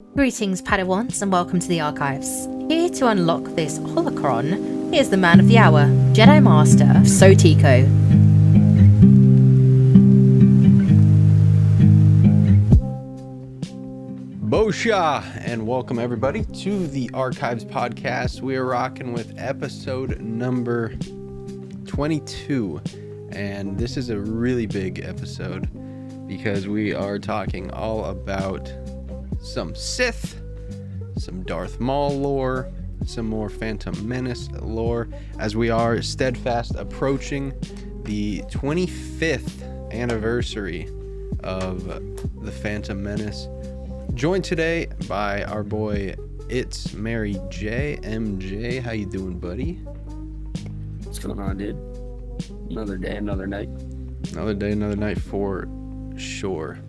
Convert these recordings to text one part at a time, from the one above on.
Greetings, Padawans, and welcome to the Archives. Here to unlock this holocron, here's the man of the hour, Jedi Master, AlsoTeeko. Bosha, and welcome everybody to the Archives podcast. We are rocking with episode number 22, and this is a really big episode because we are talking all about some Sith, some Darth Maul lore, some more Phantom Menace lore, as we are steadfast approaching the 25th anniversary of the Phantom Menace. Joined today by our boy It's Mary J. MJ. How you doing, buddy? What's going on, dude? Another day, another night. Another day, another night for sure.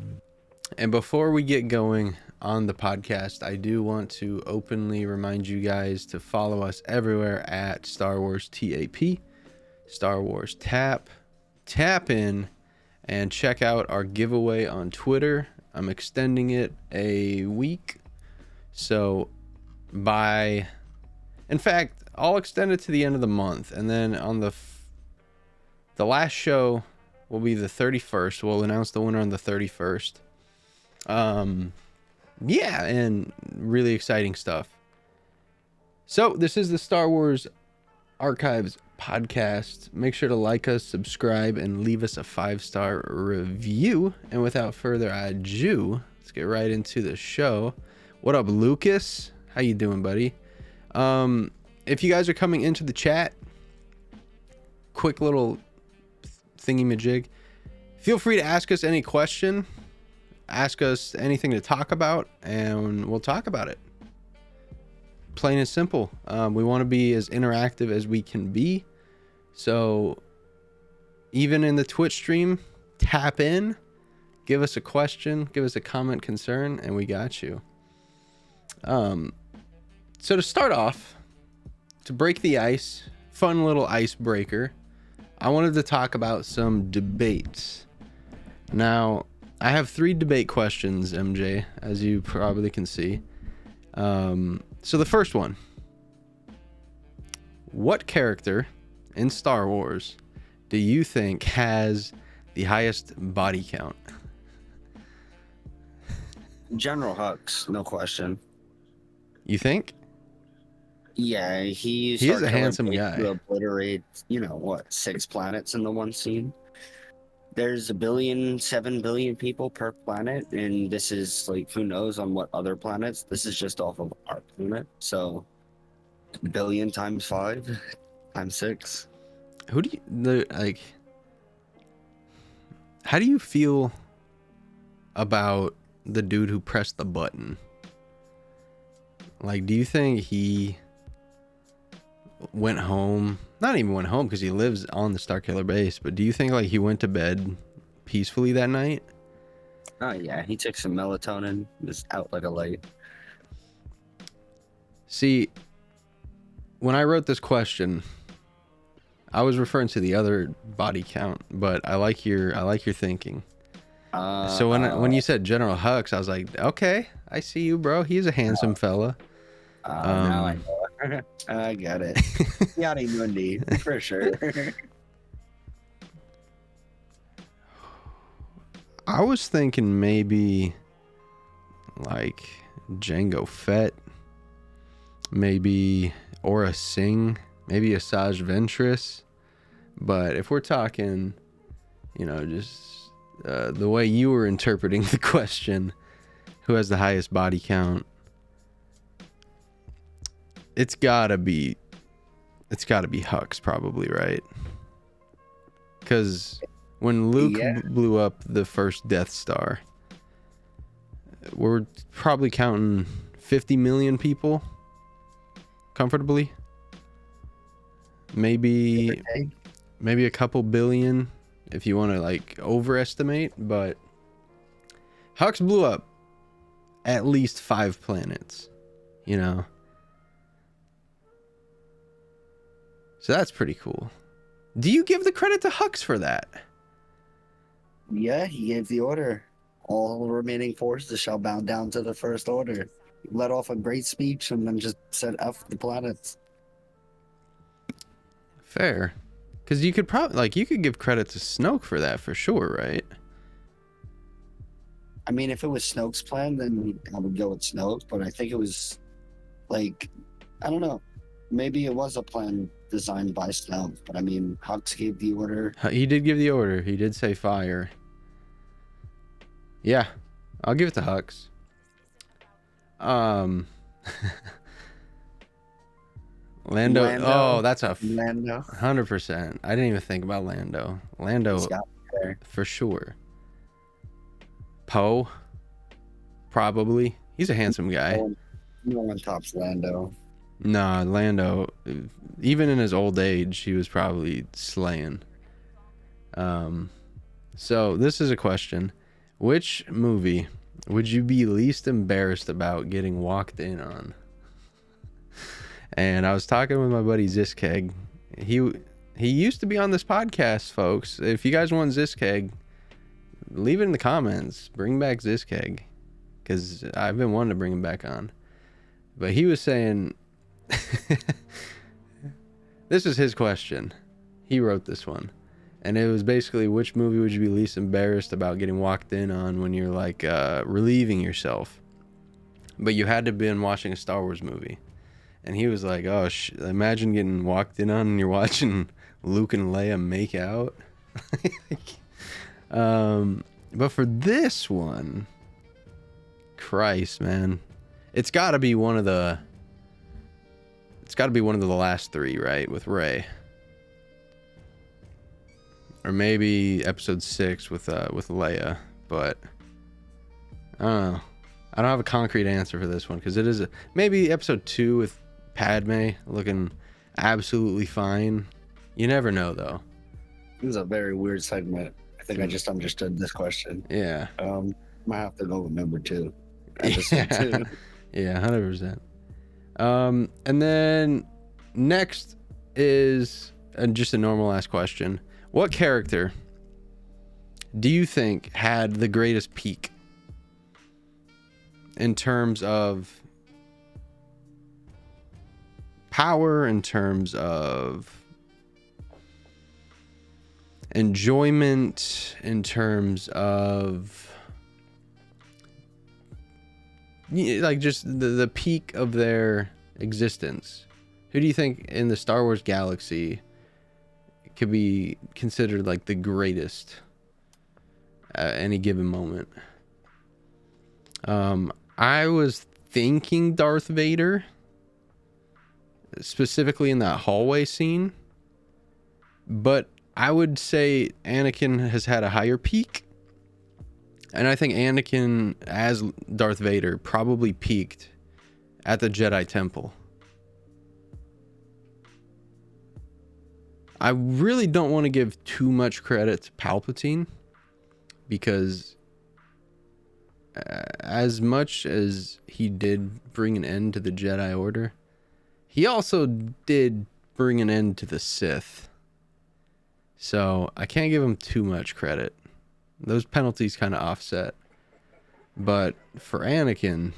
And before we get going on the podcast, I do want to openly remind you guys to follow us everywhere at Star Wars TAP, Star Wars Tap in, and check out our giveaway on Twitter. I'm extending it a week. So in fact, I'll extend it to the end of the month. And then on the last show will be the 31st. We'll announce the winner on the 31st. Yeah, and really exciting stuff. So this is the Star Wars Archives podcast. Make sure to like us, subscribe, and leave us a 5-star review. And without further ado, let's get right into the show. What up, Lucas? How you doing, buddy? If you guys are coming into the chat, quick little thingy-majig, feel free to ask us any question. Ask us anything to talk about, and we'll talk about it. Plain and simple. We want to be as interactive as we can be. So even in the Twitch stream, tap in, give us a question, give us a comment, concern, and we got you. So to start off, to break the ice, fun little icebreaker, I wanted to talk about some debates. Now, I have 3 debate questions, MJ, as you probably can see. So the first one. What character in Star Wars do you think has the highest body count? General Hux, no question. You think? Yeah, he is a handsome guy. To obliterate, 6 planets in the one scene. There's 7 billion people per planet, and this is who knows on what other planets. This is just off of our planet, so billion times 5 times 6. How do you feel about the dude who pressed the button? Do you think he went home? Not even went home, because he lives on the Starkiller base, but do you think he went to bed peacefully that night? Oh yeah, he took some melatonin, was out like a light. See, when I wrote this question, I was referring to the other body count, but I like your thinking. So when you said General Hux, I was like, okay, I see you, bro. He's a handsome fella. Now I know. I got it. Yadi Mundi, for sure. I was thinking maybe Jango Fett, maybe Aura Singh, maybe Asajj Ventress. But if we're talking, just the way you were interpreting the question, who has the highest body count? It's gotta be Hux, probably, right? Because when Luke blew up the first Death Star, we're probably counting 50 million people comfortably. Maybe a couple billion if you want to overestimate, but Hux blew up at least 5 planets, So that's pretty cool. Do you give the credit to Hux for that? Yeah, he gave the order. All remaining forces shall bow down to the First Order. let off a great speech and then just said F the planets. Fair. Because you could probably, like, you could give credit to Snoke for that for sure, right? I mean, if it was Snoke's plan, then I would go with Snoke. But I think it was, like, I don't know. Maybe it was a plan designed by Snoke. But I mean, Hux gave the order. He did give the order. He did say fire. Yeah, I'll give it to Hux. Lando. Oh, that's a Lando. 100%. I didn't even think about Lando. Lando, He's got there. for sure. Poe, probably. He's a handsome guy. No one tops Lando. Nah, Lando, even in his old age, he was probably slaying. So this is a question. Which movie would you be least embarrassed about getting walked in on? And I was talking with my buddy Ziskeg. He used to be on this podcast, folks. If you guys want Ziskeg, leave it in the comments. Bring back Ziskeg, because I've been wanting to bring him back on. But he was saying, this is his question. He wrote this one. And it was basically, which movie would you be least embarrassed about getting walked in on when you're like relieving yourself? But you had to be watching a Star Wars movie. And he was like, oh, imagine getting walked in on and you're watching Luke and Leia make out. But for this one, Christ, man, it's got to be one of the last three, right? With Rey. Or maybe episode 6 with Leia, but I don't know. I don't have a concrete answer for this one because it is maybe episode 2 with Padme looking absolutely fine. You never know, though. It was a very weird segment. I think I just understood this question. Yeah. Might have to go with number 2. Yeah. Yeah, 100%. And then next is just a normal ass question. What character do you think had the greatest peak in terms of power, in terms of enjoyment, in terms of like just the peak of their existence? Who do you think in the Star Wars galaxy could be considered like the greatest at any given moment? I was thinking Darth Vader, specifically in that hallway scene, but I would say Anakin has had a higher peak, and I think Anakin as Darth Vader probably peaked at the Jedi Temple. I really don't want to give too much credit to Palpatine, because as much as he did bring an end to the Jedi Order, he also did bring an end to the Sith. So I can't give him too much credit. Those penalties kind of offset. But for Anakin,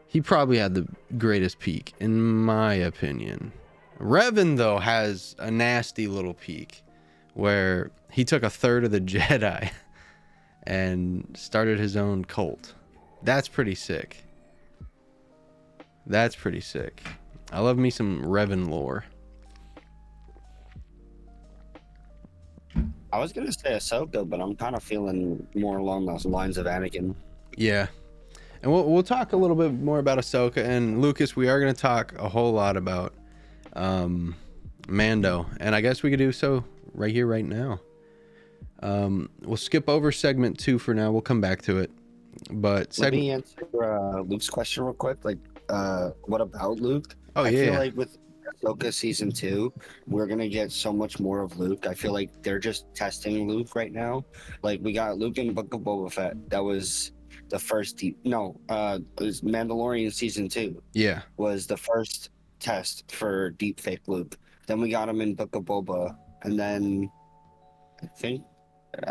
he probably had the greatest peak, in my opinion. Revan, though, has a nasty little peak where he took a third of the Jedi and started his own cult. That's pretty sick. That's pretty sick. I love me some Revan lore. I was gonna say Ahsoka, but I'm kind of feeling more along those lines of Anakin. Yeah. And we'll talk a little bit more about Ahsoka. And Lucas, we are going to talk a whole lot about Mando. And I guess we could do so right here, right now. We'll skip over segment 2 for now. We'll come back to it. But Let me answer Luke's question real quick. Like, what about Luke? I feel like with Ahsoka season 2, we're gonna get so much more of Luke. I feel like they're just testing Luke right now. Like, we got Luke in Book of Boba Fett. That was the first it was Mandalorian season 2. Yeah. Was the first test for deep fake Luke. Then we got him in Book of Boba, and then I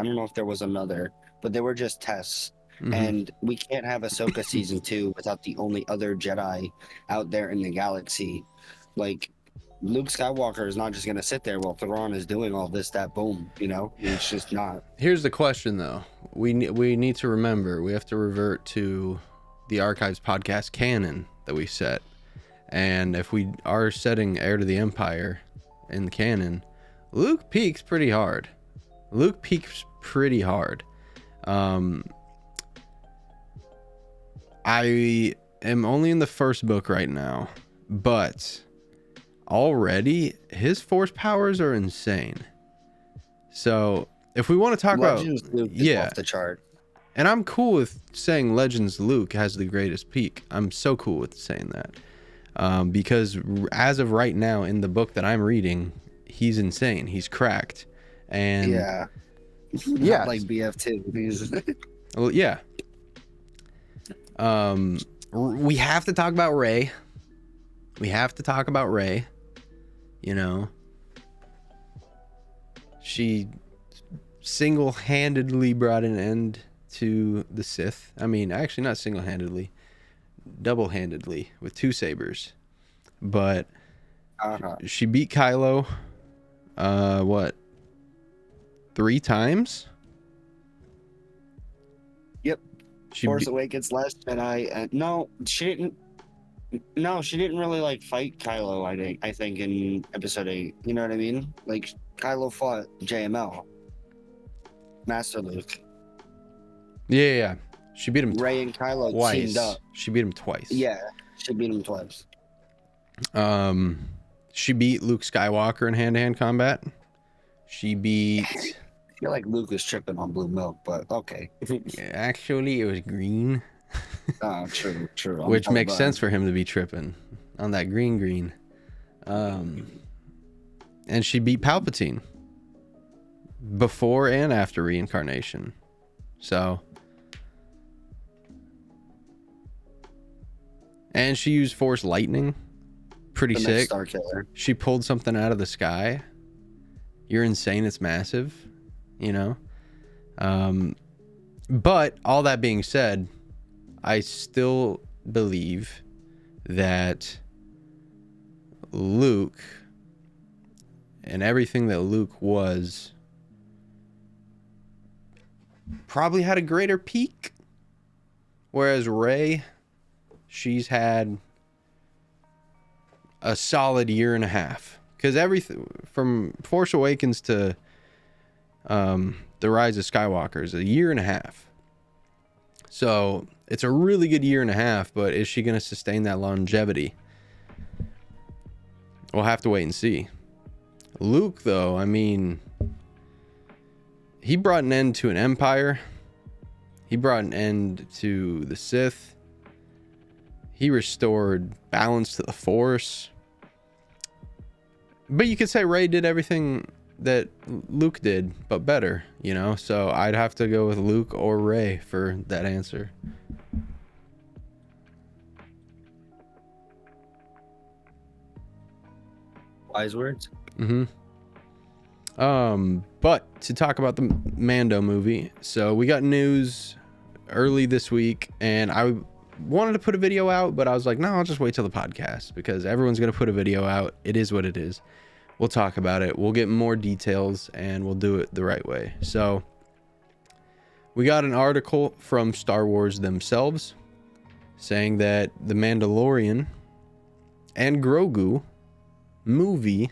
don't know if there was another, but they were just tests. And we can't have Ahsoka season 2 without the only other Jedi out there in the galaxy. Like, Luke Skywalker is not just going to sit there while Thrawn is doing all this, that, boom, you know? It's just not. Here's the question, though. We need to remember, we have to revert to the Archives podcast canon that we set. And if we are setting Heir to the Empire in the canon, Luke peaks pretty hard. I am only in the first book right now, but already his force powers are insane. So if we want to talk Legends about, Luke is off the chart. And I'm cool with saying Legends Luke has the greatest peak. I'm so cool with saying that, because as of right now in the book that I'm reading, he's insane. He's cracked, and yeah, like BF2. Well, yeah. We have to talk about Rey. You know, she single-handedly brought an end to the Sith. I mean, actually not single-handedly, double-handedly with 2 sabers. But she beat Kylo, 3 times? Yep. Force Awakens, Last Jedi. No, she didn't. No, she didn't really like fight Kylo. I think in Episode 8. You know what I mean? Like Kylo fought JML, Master Luke. Yeah. She beat him Rey and Kylo twice. teamed up. She beat him twice. Yeah, she beat him twice. She beat Luke Skywalker in hand-to-hand combat. She beat. I feel like Luke was tripping on blue milk, but okay. Actually, it was green. Oh, true. Which makes sense for him to be tripping on that green. And she beat Palpatine before and after reincarnation. So. And she used Force Lightning. Pretty sick. Star Killer. She pulled something out of the sky. You're insane. It's massive. You know? But all that being said, I still believe that Luke and everything that Luke was probably had a greater peak. Whereas Rey, she's had a solid year and a half. Because everything from Force Awakens to The Rise of Skywalker is a year and a half. So it's a really good year and a half, but is she going to sustain that longevity? We'll have to wait and see. Luke, though, I mean, he brought an end to an empire. He brought an end to the Sith. He restored balance to the Force. But you could say Rey did everything that Luke did, but better, you know? So I'd have to go with Luke or Rey for that answer. Wise words. But to talk about the Mando movie, so we got news early this week, and I wanted to put a video out, but I was like, no, I'll just wait till the podcast because everyone's going to put a video out. It is what it is. We'll talk about it. We'll get more details and we'll do it the right way. So we got an article from Star Wars themselves saying that the Mandalorian and Grogu movie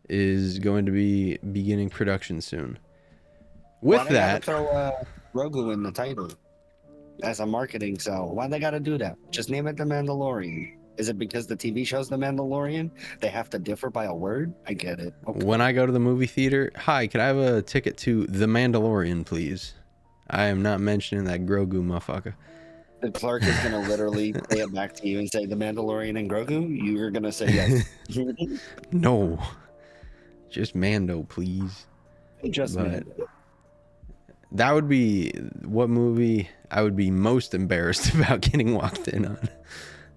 is going to be beginning production soon. With that, throw Grogu in the title as a marketing sell. Why they gotta do that? Just name it The Mandalorian. Is it because the TV show's The Mandalorian? They have to differ by a word? I get it. Okay. When I go to the movie theater, hi, can I have a ticket to The Mandalorian, please? I am not mentioning that Grogu motherfucker. The clerk is going to literally say it back to you and say The Mandalorian and Grogu? You're going to say yes. No. Just Mando, please. Just Mando. That would be what movie I would be most embarrassed about getting walked in on.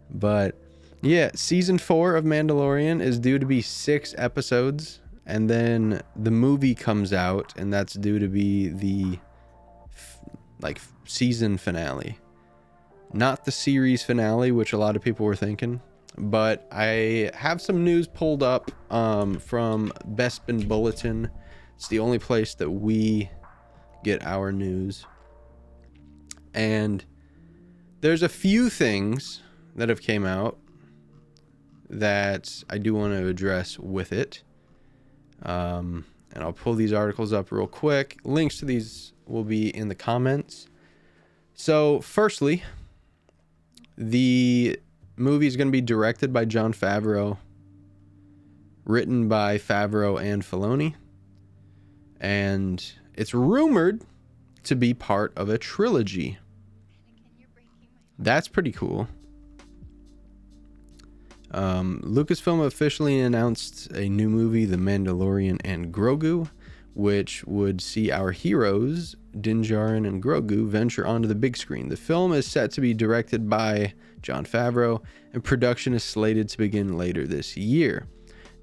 But yeah, season 4 of Mandalorian is due to be 6 episodes, and then the movie comes out, and that's due to be the like season finale, not the series finale, which a lot of people were thinking. But I have some news pulled up from Bespin Bulletin. It's the only place that we get our news. And there's a few things that have came out that I do want to address with it. And I'll pull these articles up real quick. Links to these will be in the comments. So, firstly, the movie is going to be directed by Jon Favreau, written by Favreau and Filoni, and it's rumored to be part of a trilogy. That's pretty cool. Lucasfilm officially announced a new movie, The Mandalorian and Grogu, which would see our heroes, Din Djarin and Grogu, venture onto the big screen. The film is set to be directed by Jon Favreau, and production is slated to begin later this year.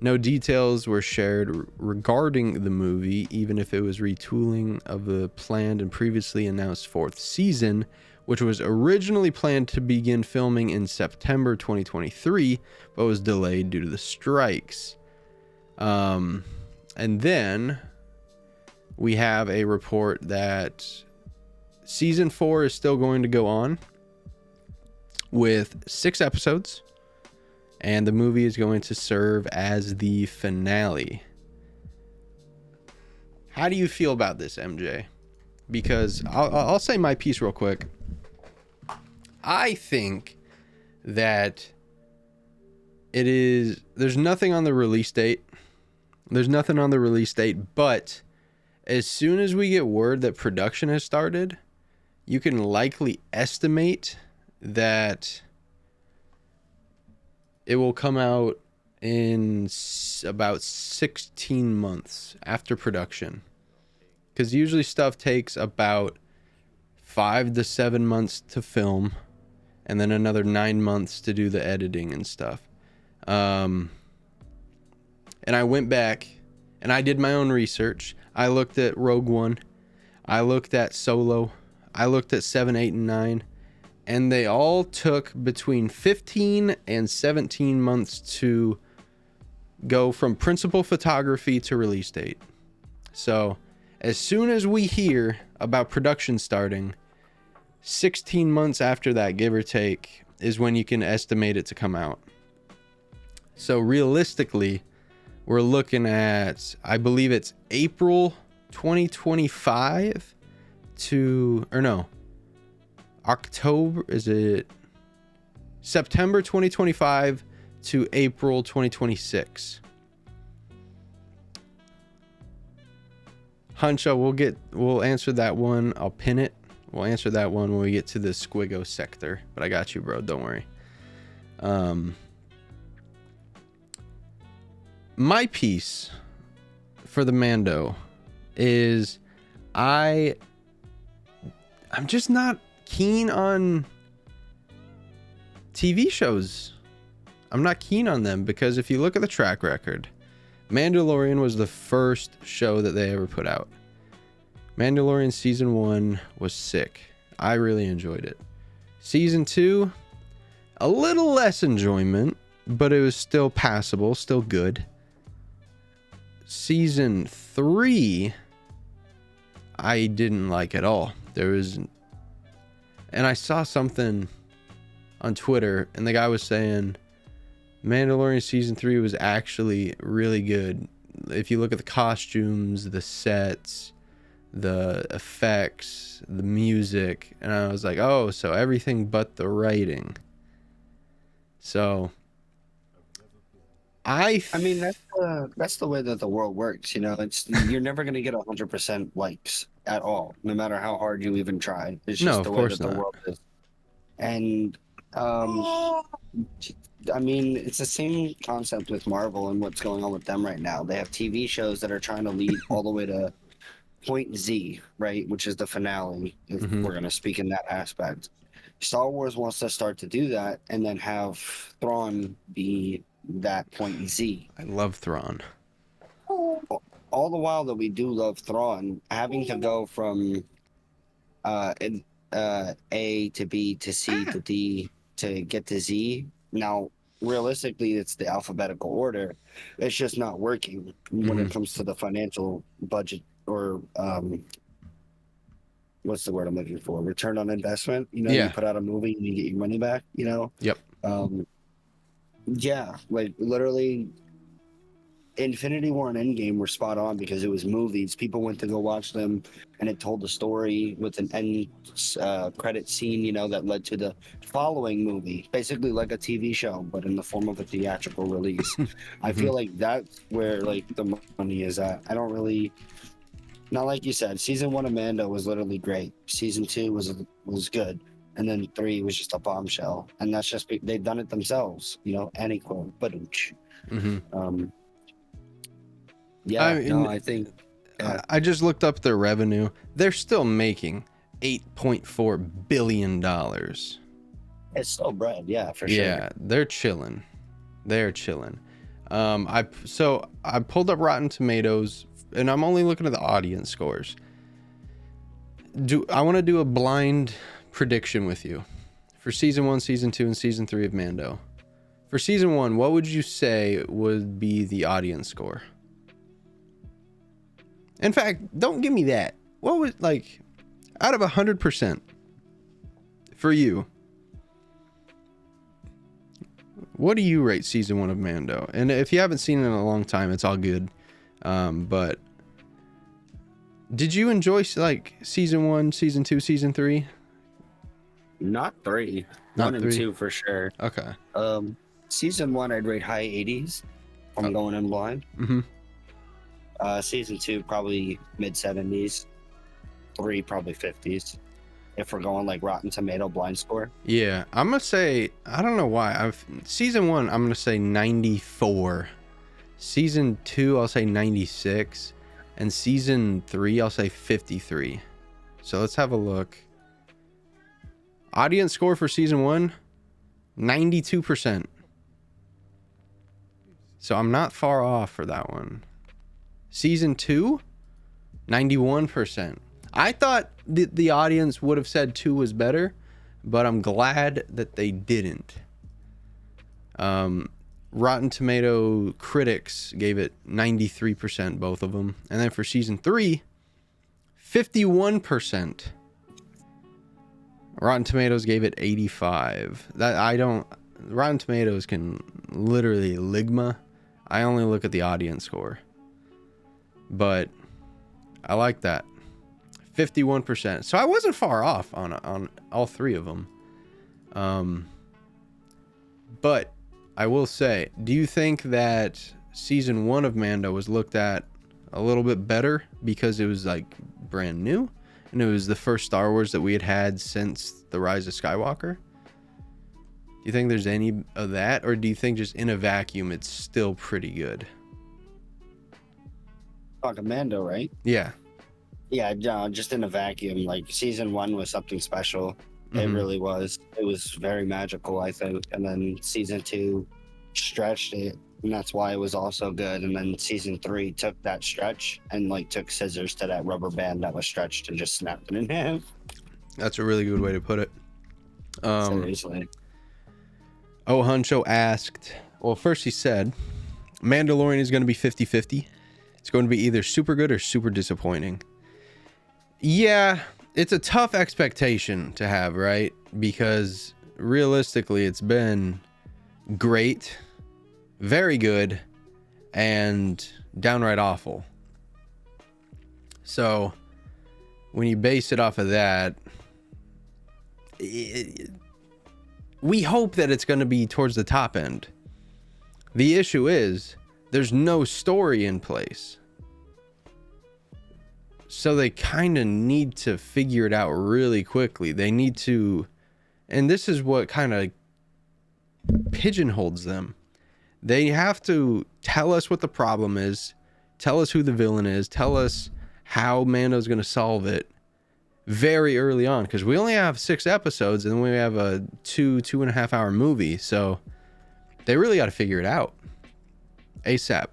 No details were shared regarding the movie, even if it was retooling of the planned and previously announced fourth season, which was originally planned to begin filming in September 2023, but was delayed due to the strikes. And then we have a report that season 4 is still going to go on with 6 episodes, and the movie is going to serve as the finale. How do you feel about this, MJ? Because I'll say my piece real quick. I think that there's nothing on the release date. There's nothing on the release date, but as soon as we get word that production has started, you can likely estimate that it will come out in about 16 months after production. Because usually stuff takes about 5 to 7 months to film, and then another 9 months to do the editing and stuff. And I went back and I did my own research. I looked at Rogue One. I looked at Solo. I looked at 7, 8, and 9. And they all took between 15 and 17 months to go from principal photography to release date. So as soon as we hear about production starting, 16 months after that, give or take, is when you can estimate it to come out. So realistically, we're looking at, I believe it's April 2025 to, or no, October, is it September 2025 to April 2026. Huncho, we'll answer that one. I'll pin it. We'll answer that one when we get to the Squiggo sector. But I got you, bro. Don't worry. My piece for the Mando is I'm just not keen on TV shows. I'm not keen on them because if you look at the track record, Mandalorian was the first show that they ever put out. Mandalorian season 1 was sick. I really enjoyed it. Season 2, a little less enjoyment, but it was still passable, still good. Season 3, I didn't like at all. And I saw something on Twitter, and the guy was saying Mandalorian season 3 was actually really good. If you look at the costumes, the sets, the effects, the music, and I was like, oh, so everything but the writing. So I mean that's the way that the world works, you know. It's you're never going to get 100% likes at all, no matter how hard you even try. It's just the way that the world is. And I mean, it's the same concept with Marvel and what's going on with them right now. They have TV shows that are trying to lead all the way to Point Z, right, which is the finale, if we're going to speak in that aspect. Star Wars wants to start to do that and then have Thrawn be that Point Z. I love Thrawn. All the while that we do love Thrawn, having to go from and A to B to C to D to get to Z. Now, realistically, it's the alphabetical order. It's just not working when Mm-hmm. it comes to the financial budget or what's the word I'm looking for? Return on investment. You Yeah. put out a movie and you get your money back. Yep. Yeah, like literally Infinity War and Endgame were spot on because it was movies. People went to go watch them, and it told the story with an end credit scene, that led to the following movie, basically like a TV show, but in the form of a theatrical release. I feel like that's where like the money is at. I don't really, not like you said. Season 1 of Mando was literally great. Season 2 was good, and then 3 was just a bombshell. And that's just they've done it themselves, any quote, but yeah, I mean, I think I just looked up their revenue. They're still making $8.4 billion. it's still bread, yeah, for sure. Yeah, they're chilling. They're chilling. I pulled up Rotten Tomatoes, and I'm only looking at the audience scores. I want to do a blind prediction with you for season 1, season 2, and season 3 of Mando. For season 1, what would you say would be the audience score? In fact, don't give me that. What was out of 100% for you? What do you rate season 1 of Mando? And if you haven't seen it in a long time, it's all good. But did you enjoy season 1, season 2, season 3? Not 3. Not 1 3? and 2 for sure. Okay. Season 1 I'd rate high 80s. I'm going in blind. Mm-hmm. Season 2 probably mid 70s. 3 probably 50s. If we're going like Rotten Tomato blind score. Yeah, I'm gonna say, I don't know why. Season 1, I'm gonna say 94. Season 2, I'll say 96, and season 3, I'll say 53. So let's have a look. Audience score for season 1, 92%. So I'm not far off for that one. Season 2, 91%. I thought the audience would have said 2 was better, but I'm glad that they didn't. Rotten Tomato critics gave it 93%, both of them. And then for season 3, 51%. Rotten Tomatoes gave it 85. Rotten Tomatoes can literally ligma. I only look at the audience score. But I like that. 51%. So I wasn't far off on all 3 of them. But I will say, do you think that season 1 of Mando was looked at a little bit better because it was brand new and it was the first Star Wars that we had since The Rise of Skywalker? Do you think there's any of that, or do you think just in a vacuum it's still pretty good? Talking Mando, right? Yeah. Yeah, no, just in a vacuum. Like season 1 was something special. It really was. It was very magical, I think. And then season 2 stretched it, and that's why it was also good. And then season 3 took that stretch and took scissors to that rubber band that was stretched and just snapped it in half. That's a really good way to put it. Seriously. Oh, Huncho asked, well, first he said, Mandalorian is going to be 50-50. It's going to be either super good or super disappointing. Yeah, it's a tough expectation to have, right? Because realistically, it's been great, very good, and downright awful. So when you base it off of that, we hope that it's going to be towards the top end. The issue is there's no story in place. So they kind of need to figure it out really quickly. They need to, and this is what kind of pigeonholes them. They have to tell us what the problem is, tell us who the villain is, tell us how Mando's going to solve it very early on, because we only have 6 episodes and then we have a 2.5 hour movie. So they really got to figure it out ASAP.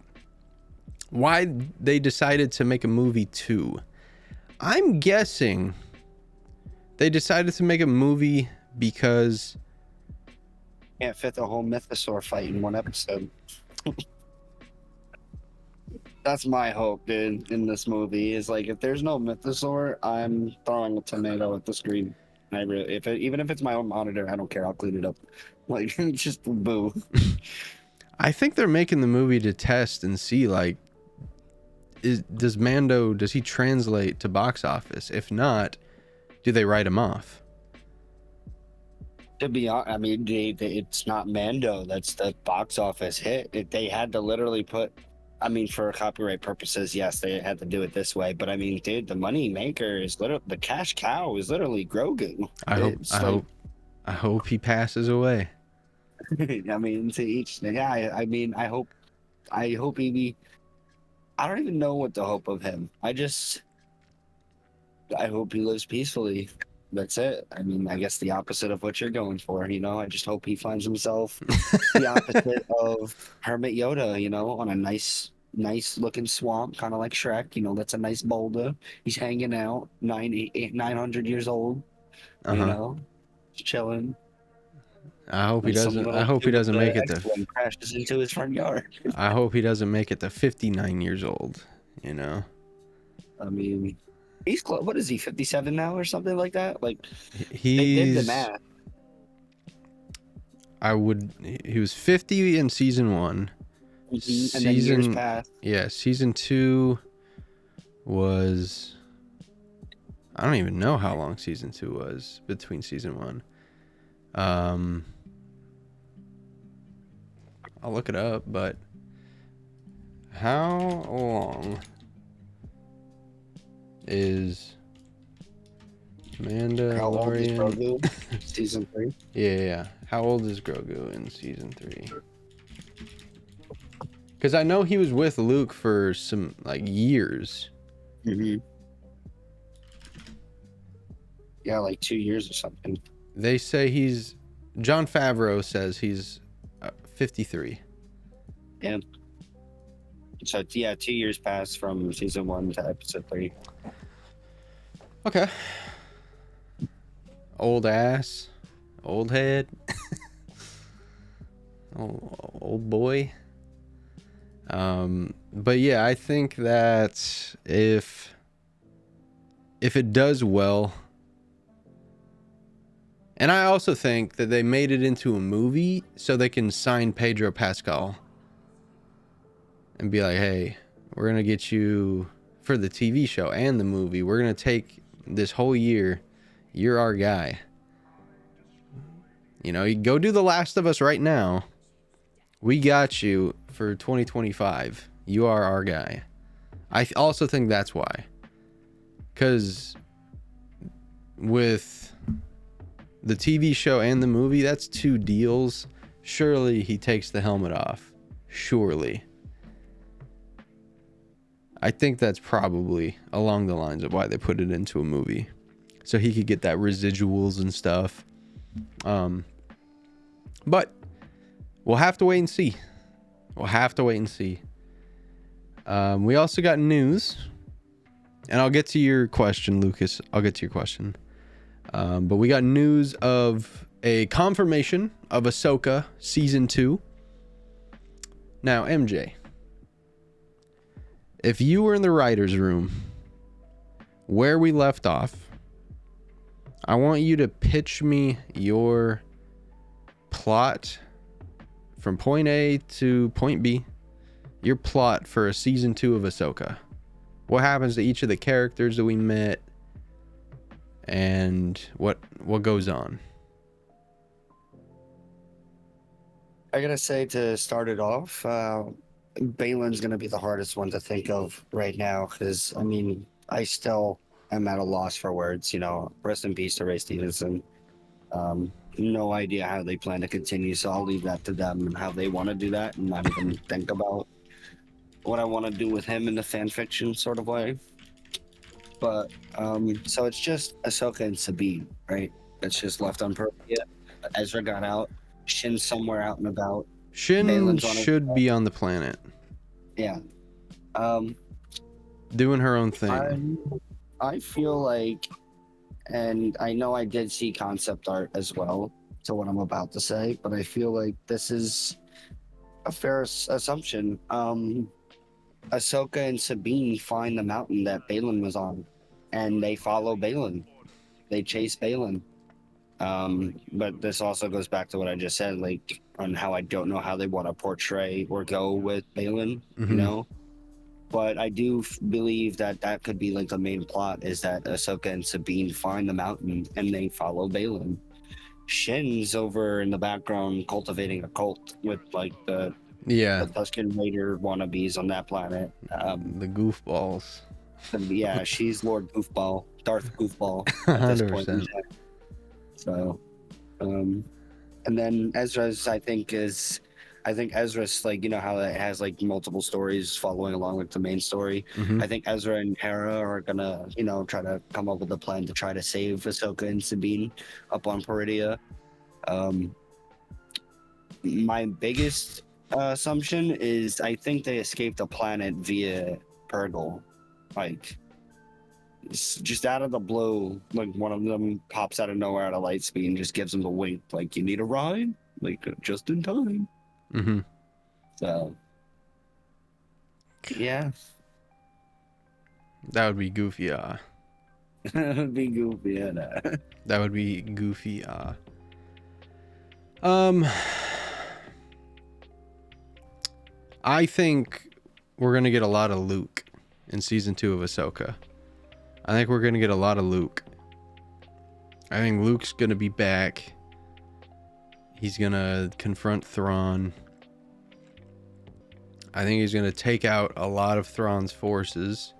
Why they decided to make a movie 2? I'm guessing They decided to make a movie because Can't fit the whole mythosaur fight in one episode. That's my hope, dude, in this movie. Is like, if there's no mythosaur, I'm throwing a tomato at the screen. I really, even if it's my own monitor, I don't care. I'll clean it up. Like, just boo. I think they're making the movie to test and see, like, does he translate to box office? If not, do they write him off? To be honest, I mean, it's not Mando that's the box office hit. They had to literally put, I mean, for copyright purposes, yes, they had to do it this way. But I mean, dude, the money maker is literally, the cash cow is literally Grogu. I hope he passes away. I mean, to each, yeah. I mean, I hope he. I don't even know what to hope of him. I hope he lives peacefully. That's it. I mean, I guess the opposite of what you're going for, you know. I just hope he finds himself the opposite of Hermit Yoda, you know, on a nice looking swamp, kind of like Shrek. You know, that's a nice boulder. He's hanging out, 900 years old. You know, just chilling. I hope he doesn't. I hope he doesn't make it to. Crashes into his front yard. I hope he doesn't make it to 59 years old. You know. I mean, he's close. What is he? 57 now or something like that? Like, they did the math. He was 50 in season 1. Mm-hmm. And then years passed. Yeah, season 2 was. I don't even know how long season 2 was between season 1. I'll look it up, but how long is Mandalorian? How old is Grogu? Season 3? Yeah. How old is Grogu in season 3? Because I know he was with Luke for some, like, years. Mm-hmm. Yeah, like 2 years or something. They say Jon Favreau says he's 53. Yeah. So, yeah, 2 years passed from season 1 to episode 3. Okay. Old ass. Old head. Old boy. But yeah, I think that if it does well, and I also think that they made it into a movie so they can sign Pedro Pascal and be like, hey, we're going to get you for the TV show and the movie. We're going to take this whole year. You're our guy. You know, you go do The Last of Us right now. We got you for 2025. You are our guy. I also think that's why. Because with the TV show and the movie, that's 2 deals. Surely he takes the helmet off. Surely. I think that's probably along the lines of why they put it into a movie. So he could get that residuals and stuff. But we'll have to wait and see. We also got news. And I'll get to your question, Lucas. But we got news of a confirmation of Ahsoka Season 2. Now, MJ, if you were in the writer's room where we left off, I want you to pitch me your plot from point A to point B. Your plot for a Season 2 of Ahsoka. What happens to each of the characters that we met? And what goes on? I gotta say, to start it off, Balin's gonna be the hardest one to think of right now, because I mean, I still am at a loss for words. You know, rest in peace to Ray Stevenson. No idea how they plan to continue, so I'll leave that to them and how they want to do that, and not even think about what I want to do with him in the fan fiction sort of way. But so it's just Ahsoka and Sabine, right? It's just left on purpose. Yeah. Ezra got out. Shin's somewhere out and about. Shin should be on the planet. Yeah. Doing her own thing. I feel like and I know I did see concept art as well to what I'm about to say, but I feel like this is a fair assumption. Ahsoka and Sabine find the mountain that Balin was on, and they follow Balin. They chase Balin. But this also goes back to what I just said, like on how I don't know how they want to portray or go with Balin, you know. But I do believe that that could be like the main plot is that Ahsoka and Sabine find the mountain and they follow Balin. Shin's over in the background cultivating a cult with like the Tusken Raider wannabes on that planet. The goofballs. Yeah, she's Lord Goofball, Darth Goofball at this 100%. point in time. So, and then Ezra's, I think Ezra's like, you know how it has like multiple stories following along with the main story. I think Ezra and Hera are gonna, you know, try to come up with a plan to try to save Ahsoka and Sabine up on Peridia. My biggest assumption is I think they escaped the planet via Purgle, like. Just out of the blue, like one of them pops out of nowhere at a light speed and just gives them the wink, like you need a ride, like just in time. So, yeah, that would be goofy. that would be goofy. Yeah, that would be goofy. I think we're gonna get a lot of Luke in season 2 of Ahsoka. I think we're going to get a lot of Luke. I think Luke's going to be back. He's going to confront Thrawn. I think he's going to take out a lot of Thrawn's forces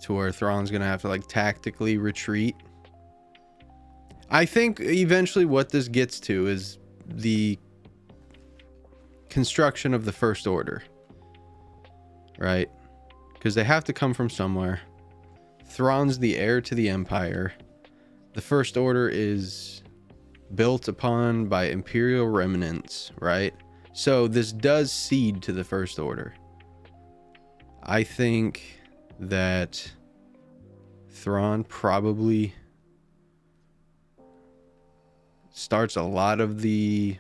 to where Thrawn's going to have to like tactically retreat. I think eventually what this gets to is the construction of the First Order. Right? Because they have to come from somewhere. Thrawn's the heir to the Empire. The First Order is built upon by Imperial remnants, right? So this does seed to the First Order. I think that Thrawn probably starts a lot of the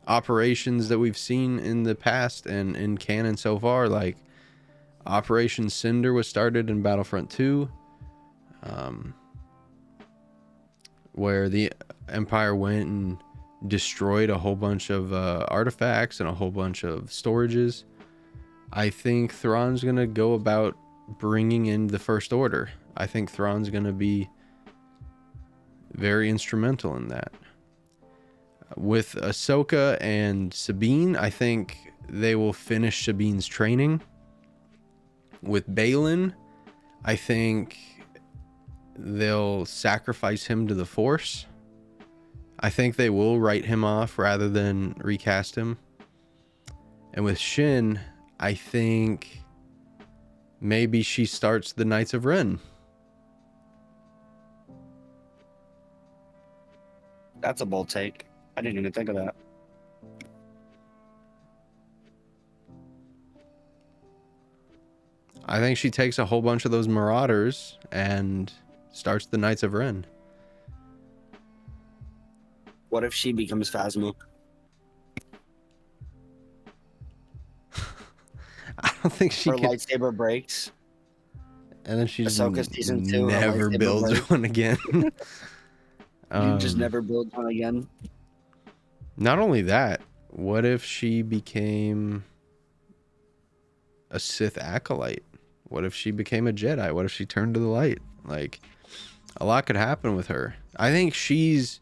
operations that we've seen in the past and in canon so far, like Operation Cinder was started in Battlefront 2, where the Empire went and destroyed a whole bunch of artifacts and a whole bunch of storages. I think Thrawn's going to go about bringing in the First Order. I think Thrawn's going to be very instrumental in that. With Ahsoka and Sabine, I think they will finish Sabine's training. With Balin, I think they'll sacrifice him to the Force. I think they will write him off rather than recast him. And with Shin, I think maybe she starts the Knights of Ren. That's a bold take. I didn't even think of that. I think she takes a whole bunch of those Marauders and starts the Knights of Ren. What if she becomes Phasma? I don't think she Her could. lightsaber breaks. And then she just Ahsoka season 2, her never lightsaber builds breaks. one again. You just never build one again. Not only that, what if she became a Sith acolyte? What if she became a Jedi? What if she turned to the light? Like, a lot could happen with her. I think she's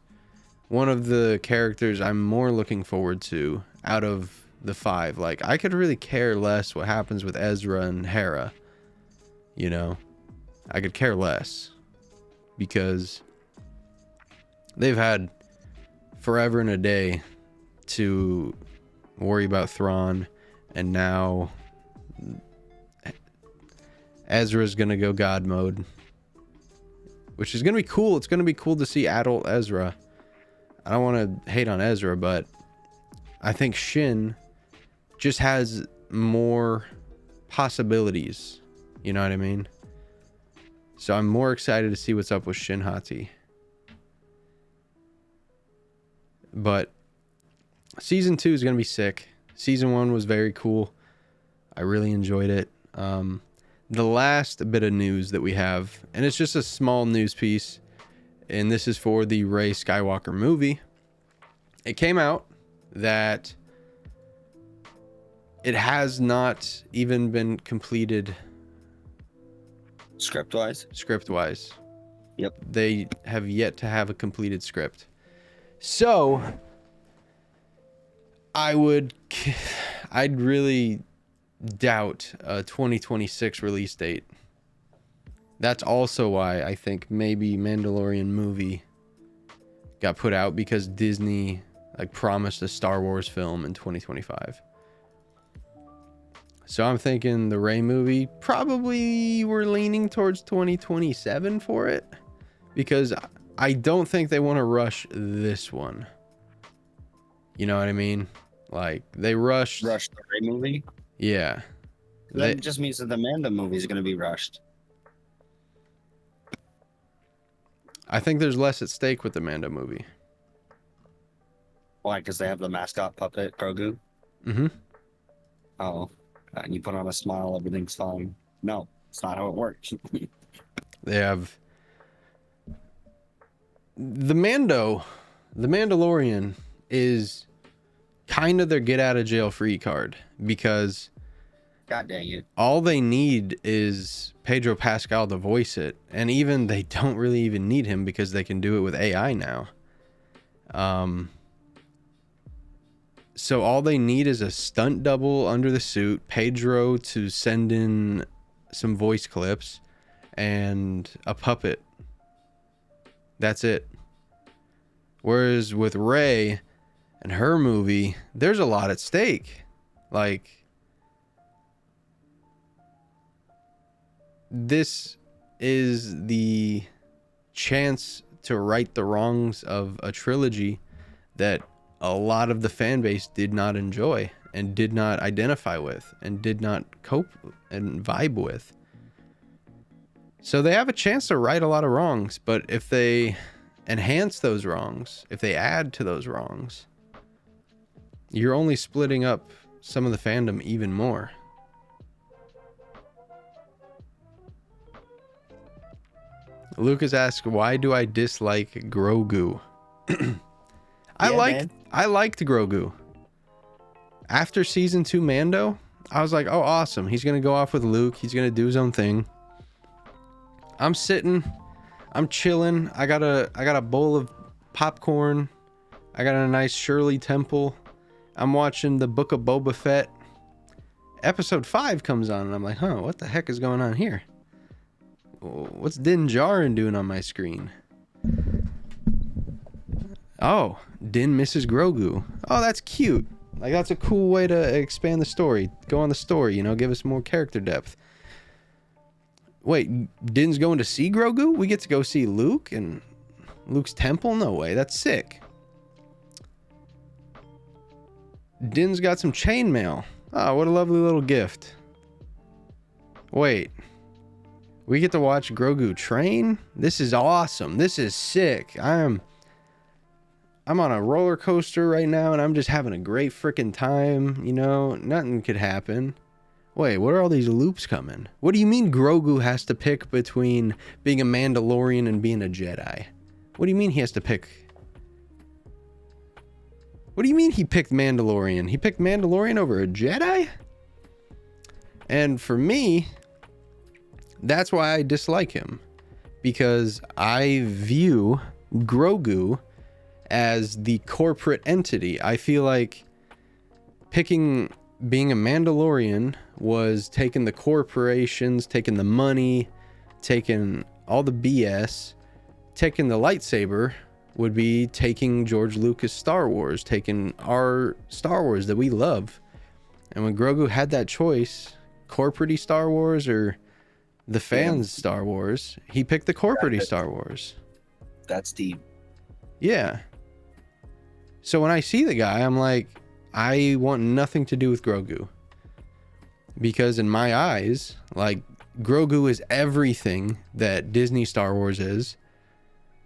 one of the characters I'm more looking forward to out of the 5. Like, I could really care less what happens with Ezra and Hera. You know, I could care less because they've had forever and a day to worry about Thrawn, and now Ezra's gonna go God mode, which is gonna be cool. It's gonna be cool to see adult Ezra. I don't want to hate on Ezra, but I think Shin just has more possibilities. You know what I mean? So I'm more excited to see what's up with Shin Hati. But season 2 is going to be sick. Season 1 was very cool. I really enjoyed it. The last bit of news that we have, and it's just a small news piece, and this is for the Rey Skywalker movie. It came out that it has not even been completed Script-wise. Yep. They have yet to have a completed script. So I'd really doubt a 2026 release date. That's also why I think maybe Mandalorian movie got put out, because Disney promised a Star Wars film in 2025. So I'm thinking the Rey movie, probably we're leaning towards 2027 for it, because I don't think they want to rush this one. You know what I mean? They rushed the Rey movie. Yeah. That just means that the Mando movie is going to be rushed. I think there's less at stake with the Mando movie. Why? Because they have the mascot puppet Grogu? Mm-hmm. Oh. And you put on a smile, everything's fine. No, it's not how it works. They have... The Mandalorian is kind of their get out of jail free card, because God dang it. all they need is Pedro Pascal to voice it, and even they don't really even need him because they can do it with AI now. So all they need is a stunt double under the suit, Pedro to send in some voice clips, and a puppet. That's it. Whereas with Rey and her movie, there's a lot at stake. This is the chance to right the wrongs of a trilogy that a lot of the fan base did not enjoy and did not identify with and did not cope and vibe with. So they have a chance to right a lot of wrongs, but if they enhance those wrongs, if they add to those wrongs, you're only splitting up some of the fandom even more. Lucas asks, why do I dislike Grogu? I liked Grogu. After season 2 Mando, I was like, oh, awesome. He's going to go off with Luke. He's going to do his own thing. I'm sitting, I'm chilling. I got a bowl of popcorn. I got a nice Shirley Temple. I'm watching the Book of Boba Fett. Episode 5 comes on, and I'm like, huh, what the heck is going on here? What's Din Djarin doing on my screen? Oh, Din misses Grogu. Oh, that's cute. That's a cool way to expand the story. Go on the story, give us more character depth. Wait, Din's going to see Grogu? We get to go see Luke and Luke's temple? No way, that's sick. Din's got some chainmail. Oh, what a lovely little gift. Wait. We get to watch Grogu train? This is awesome. This is sick. I'm on a roller coaster right now, and I'm just having a great freaking time. Nothing could happen. Wait, what are all these loops coming? What do you mean Grogu has to pick between being a Mandalorian and being a Jedi? What do you mean he has to pick? What do you mean he picked Mandalorian? He picked Mandalorian over a Jedi? And for me, that's why I dislike him. Because I view Grogu as the corporate entity. I feel like picking being a Mandalorian was taking the corporations, taking the money, taking all the BS. Taking the lightsaber would be taking George Lucas Star Wars, taking our Star Wars that we love. And when Grogu had that choice, corporate-y Star Wars or the fans' Star Wars, he picked the corporate-y Star Wars. That's deep. Yeah. So when I see the guy, I'm like, I want nothing to do with Grogu. Because in my eyes, Grogu is everything that Disney Star Wars is,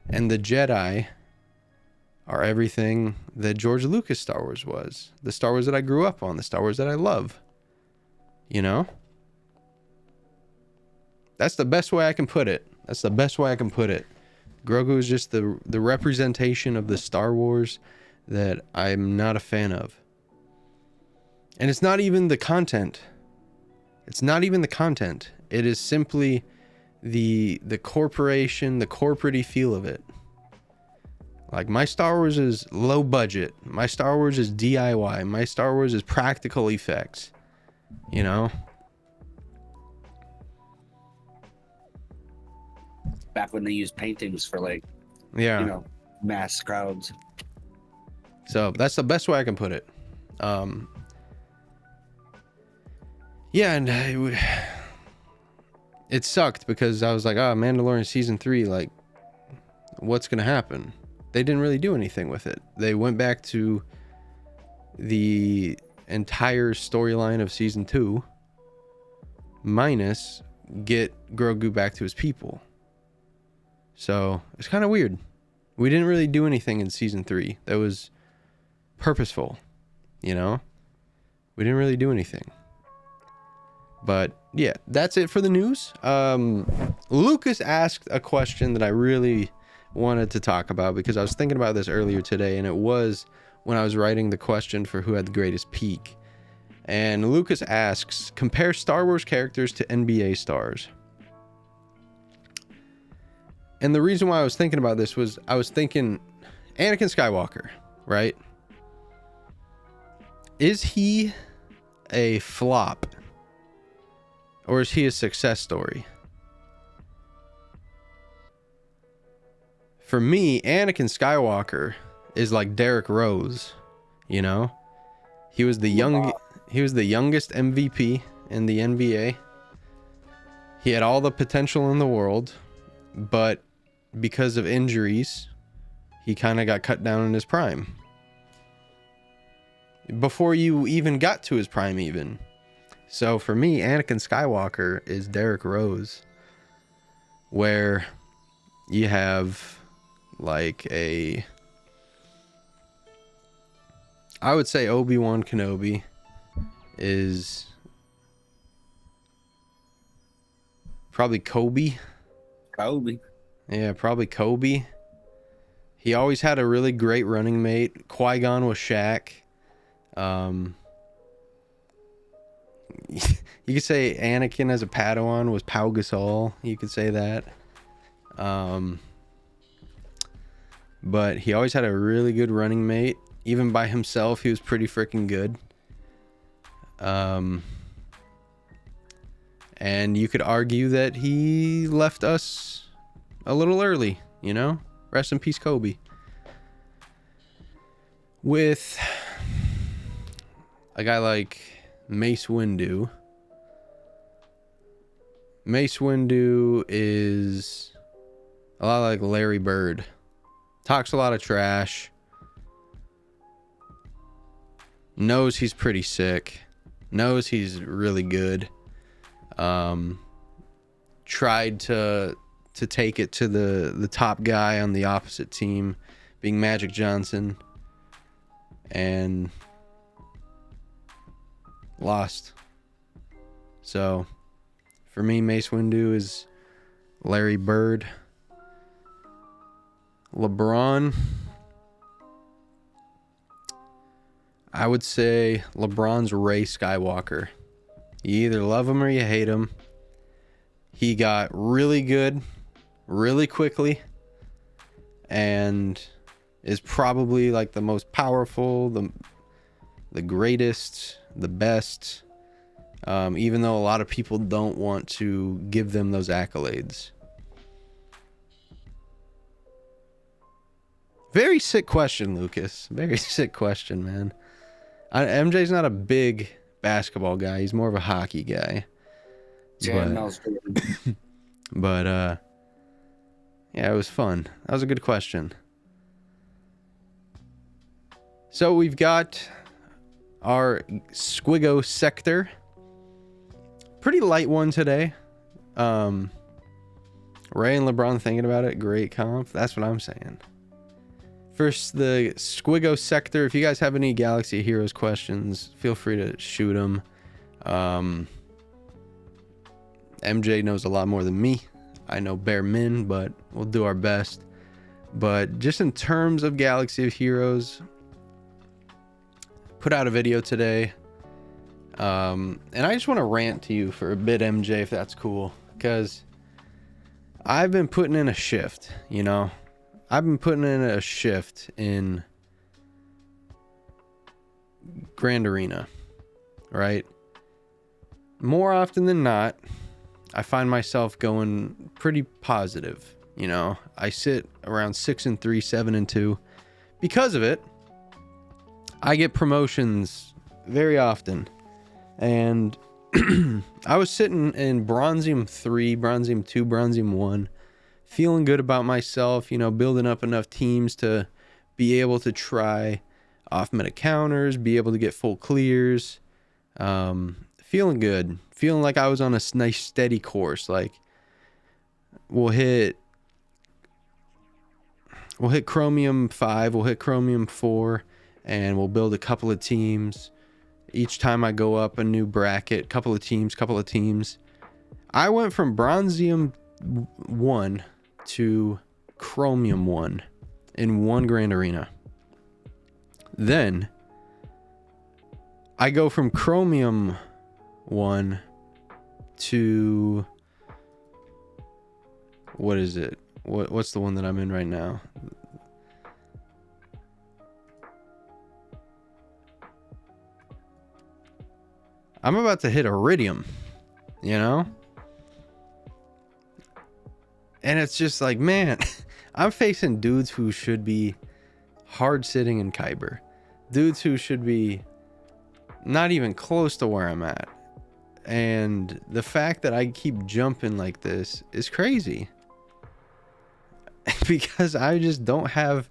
and the Jedi are everything that George Lucas Star Wars was. The Star Wars that I grew up on, the Star Wars that I love. You know? That's the best way I can put it. Grogu is just the representation of the Star Wars that I'm not a fan of. And it's not even the content. It is simply the corporation, the corporate-y feel of it. Like, my Star Wars is low budget. My Star Wars is DIY. My Star Wars is practical effects. You know? Back when they used paintings for, like, Yeah. you know, mass crowds. So that's the best way I can put it. Yeah, and it sucked because I was like, Mandalorian season 3, like, what's gonna happen? They didn't really do anything with it. They went back to the entire storyline of season 2, minus get Grogu back to his people. So it's kind of weird. We didn't really do anything in season 3 that was purposeful, you know? We didn't really do anything. But yeah, that's it for the news. Lucas asked a question that I really wanted to talk about because I was thinking about this earlier today, and it was when I was writing the question for who had the greatest peak. And Lucas asks, compare Star Wars characters to NBA stars. And the reason why I was thinking about this was I was thinking Anakin Skywalker, right? Is he a flop? Or is he a success story? For me, Anakin Skywalker is like Derrick Rose, you know? He was the youngest MVP in the NBA. He had all the potential in the world, but because of injuries, he kind of got cut down in his prime. Before you even got to his prime even. So for me, Anakin Skywalker is Derrick Rose, where you have like I would say Obi-Wan Kenobi is probably Kobe. Yeah, probably Kobe. He always had a really great running mate. Qui-Gon was Shaq. You could say Anakin as a Padawan was Pau Gasol. You could say that. But he always had a really good running mate. Even by himself, he was pretty freaking good. And you could argue that he left us a little early, you know? Rest in peace, Kobe. With a guy like Mace Windu. Mace Windu is a lot like Larry Bird. Talks a lot of trash. Knows he's pretty sick. Knows he's really good. Tried to take it to the top guy on the opposite team, being Magic Johnson, and lost. So for me, Mace Windu is Larry Bird. LeBron, I would say LeBron's Ray Skywalker. You either love him or you hate him. He got really good really quickly and is probably like the most powerful, the greatest, the best, even though a lot of people don't want to give them those accolades. Very sick question, Lucas. Very sick question, man. MJ's not a big basketball guy. He's more of a hockey guy. But yeah, it was fun. That was a good question. So we've got our Squiggo sector. Pretty light one today. Ray and LeBron thinking about it. Great comp. That's what I'm saying. First, the Squiggo sector. If you guys have any Galaxy Heroes questions, feel free to shoot them. MJ knows a lot more than me. I know bare min, but we'll do our best. But just in terms of Galaxy of Heroes, put out a video today. And I just want to rant to you for a bit, MJ, if that's cool. Because I've been putting in a shift, you know? I've been putting in a shift in Grand Arena, right? More often than not, I find myself going pretty positive. You know, I sit around 6-3, 7-2. Because of it, I get promotions very often. And I was sitting in Bronzium 3, Bronzium 2, Bronzium 1, feeling good about myself, you know, building up enough teams to be able to try off meta counters, be able to get full clears. Feeling good, feeling like I was on a nice steady course. Like we'll hit Chromium 5, we'll hit Chromium 4, and we'll build a couple of teams. Each time I go up a new bracket, couple of teams. I went from Bronzium 1 to Chromium 1 in one Grand Arena. Then I go from Chromium 1 to, what is it? What's the one that I'm in right now? I'm about to hit Iridium, you know? And it's just like, man, I'm facing dudes who should be hard sitting in Kyber. Dudes who should be not even close to where I'm at. And the fact that I keep jumping like this is crazy. Because I just don't have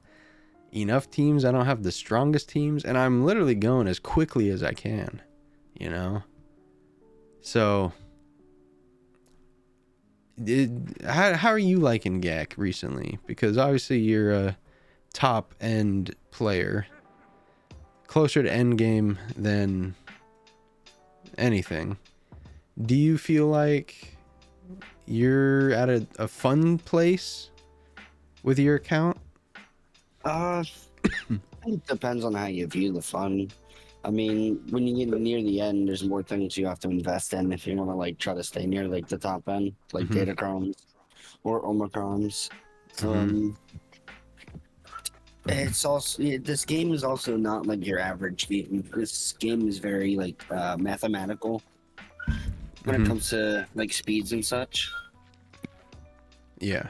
enough teams. I don't have the strongest teams. And I'm literally going as quickly as I can, you know? So, how are you liking GAC recently? Because obviously you're a top end player. Closer to end game than anything. Do you feel like you're at a fun place with your account? It depends on how you view the fun. I mean, when you get near the end, there's more things you have to invest in if you want to like try to stay near like the top end, like Datachromes or Omicrons. It's also this game is also not like your average game. This game is very like mathematical when it comes to like speeds and such. Yeah.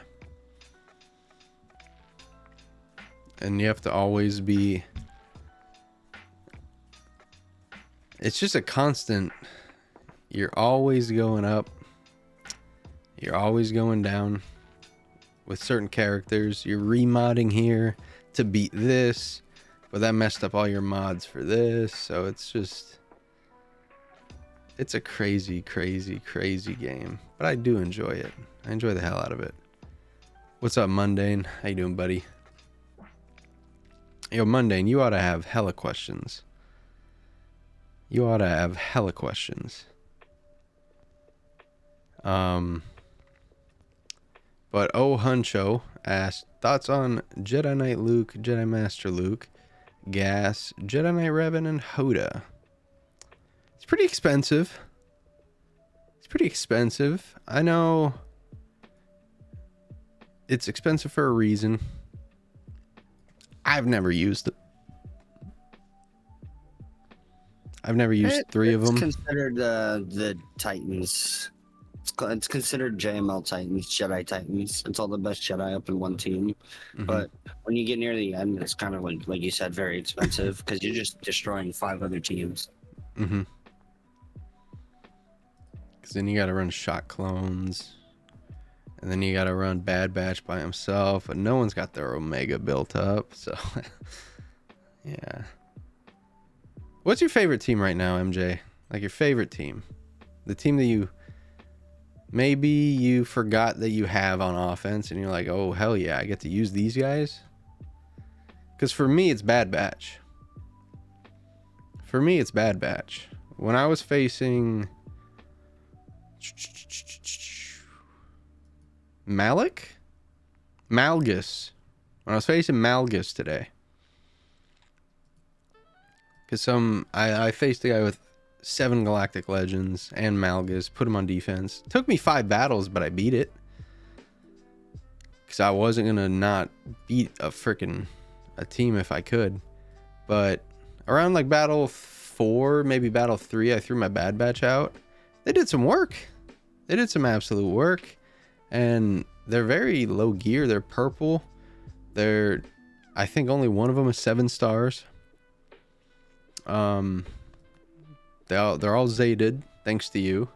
And you have to always be, it's just a constant. You're always going up. You're always going down with certain characters. You're remodding here to beat this, but that messed up all your mods for this. So it's just, it's a crazy, crazy, crazy game. But I do enjoy it. I enjoy the hell out of it. What's up, Mundane? How you doing, buddy? Yo, Mundane, you ought to have hella questions. You ought to have hella questions. But Oh Huncho asked, thoughts on Jedi Knight Luke, Jedi Master Luke, Gas, Jedi Knight Revan, and Hoda. It's pretty expensive. It's pretty expensive. I know it's expensive for a reason. I've never used it. I've never used three of them. It's considered the Titans. It's considered JML Titans, Jedi Titans. It's all the best Jedi up in one team. But when you get near the end, it's kind of like you said, very expensive because you're just destroying 5 other teams. Because then you got to run shot clones. And then you got to run Bad Batch by himself. And no one's got their Omega built up. So, yeah. What's your favorite team right now, MJ? Like your favorite team? The team that you Maybe you forgot that you have on offense and you're like, oh, hell yeah, I get to use these guys. Because for me, it's Bad Batch. When I was facing Malgus. When I was facing Malgus today. Because I faced a guy with 7 Galactic Legends and Malgus, put him on defense. Took me 5 battles, but I beat it. Because I wasn't going to not beat a team if I could. But around like battle 4, maybe battle 3, I threw my Bad Batch out. They did some work. They did some absolute work. And they're very low gear. They're purple. I think only one of them is 7 stars. They're all zated, thanks to you.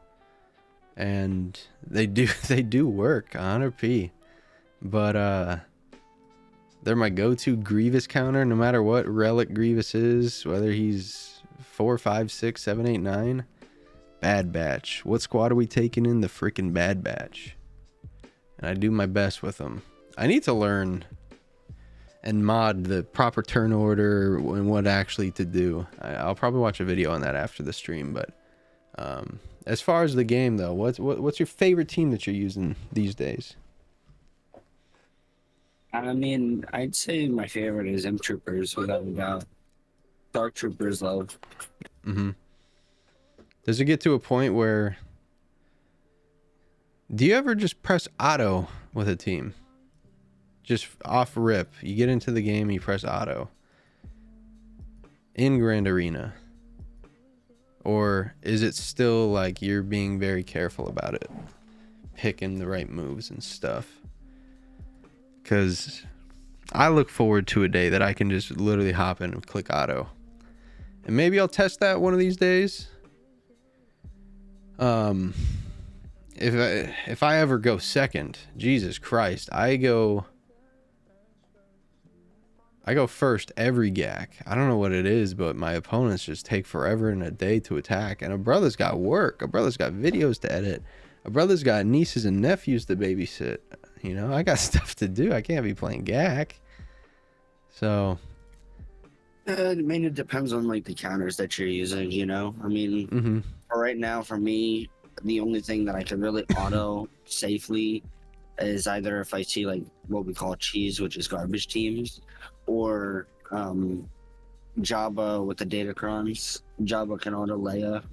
And they do work 100p. But they're my go-to Grievous counter no matter what relic Grievous is, whether he's 4, 5, 6, 7, 8, 9. Bad Batch. What squad are we taking in? The freaking Bad Batch. And I do my best with them. I need to learn and mod the proper turn order and what actually to do. I'll probably watch a video on that after the stream. But as far as the game though, what's your favorite team that you're using these days? I mean, I'd say my favorite is M Troopers without a doubt. Dark Troopers love. Mm-hmm. Does it get to a point where do you ever just press auto with a team? Just off rip. You get into the game, you press auto. In Grand Arena. Or is it still like you're being very careful about it? Picking the right moves and stuff. Because I look forward to a day that I can just literally hop in and click auto. And maybe I'll test that one of these days. If I ever go second, Jesus Christ, I go first every GAC. I don't know what it is, but my opponents just take forever and a day to attack. And a brother's got work. A brother's got videos to edit. A brother's got nieces and nephews to babysit. You know, I got stuff to do. I can't be playing GAC. So I mean, it depends on like the counters that you're using, you know? I mean, for right now, for me, the only thing that I can really auto safely is either if I see like what we call cheese, which is garbage teams, or Jabba with the Datacrons. Jabba can auto Leia,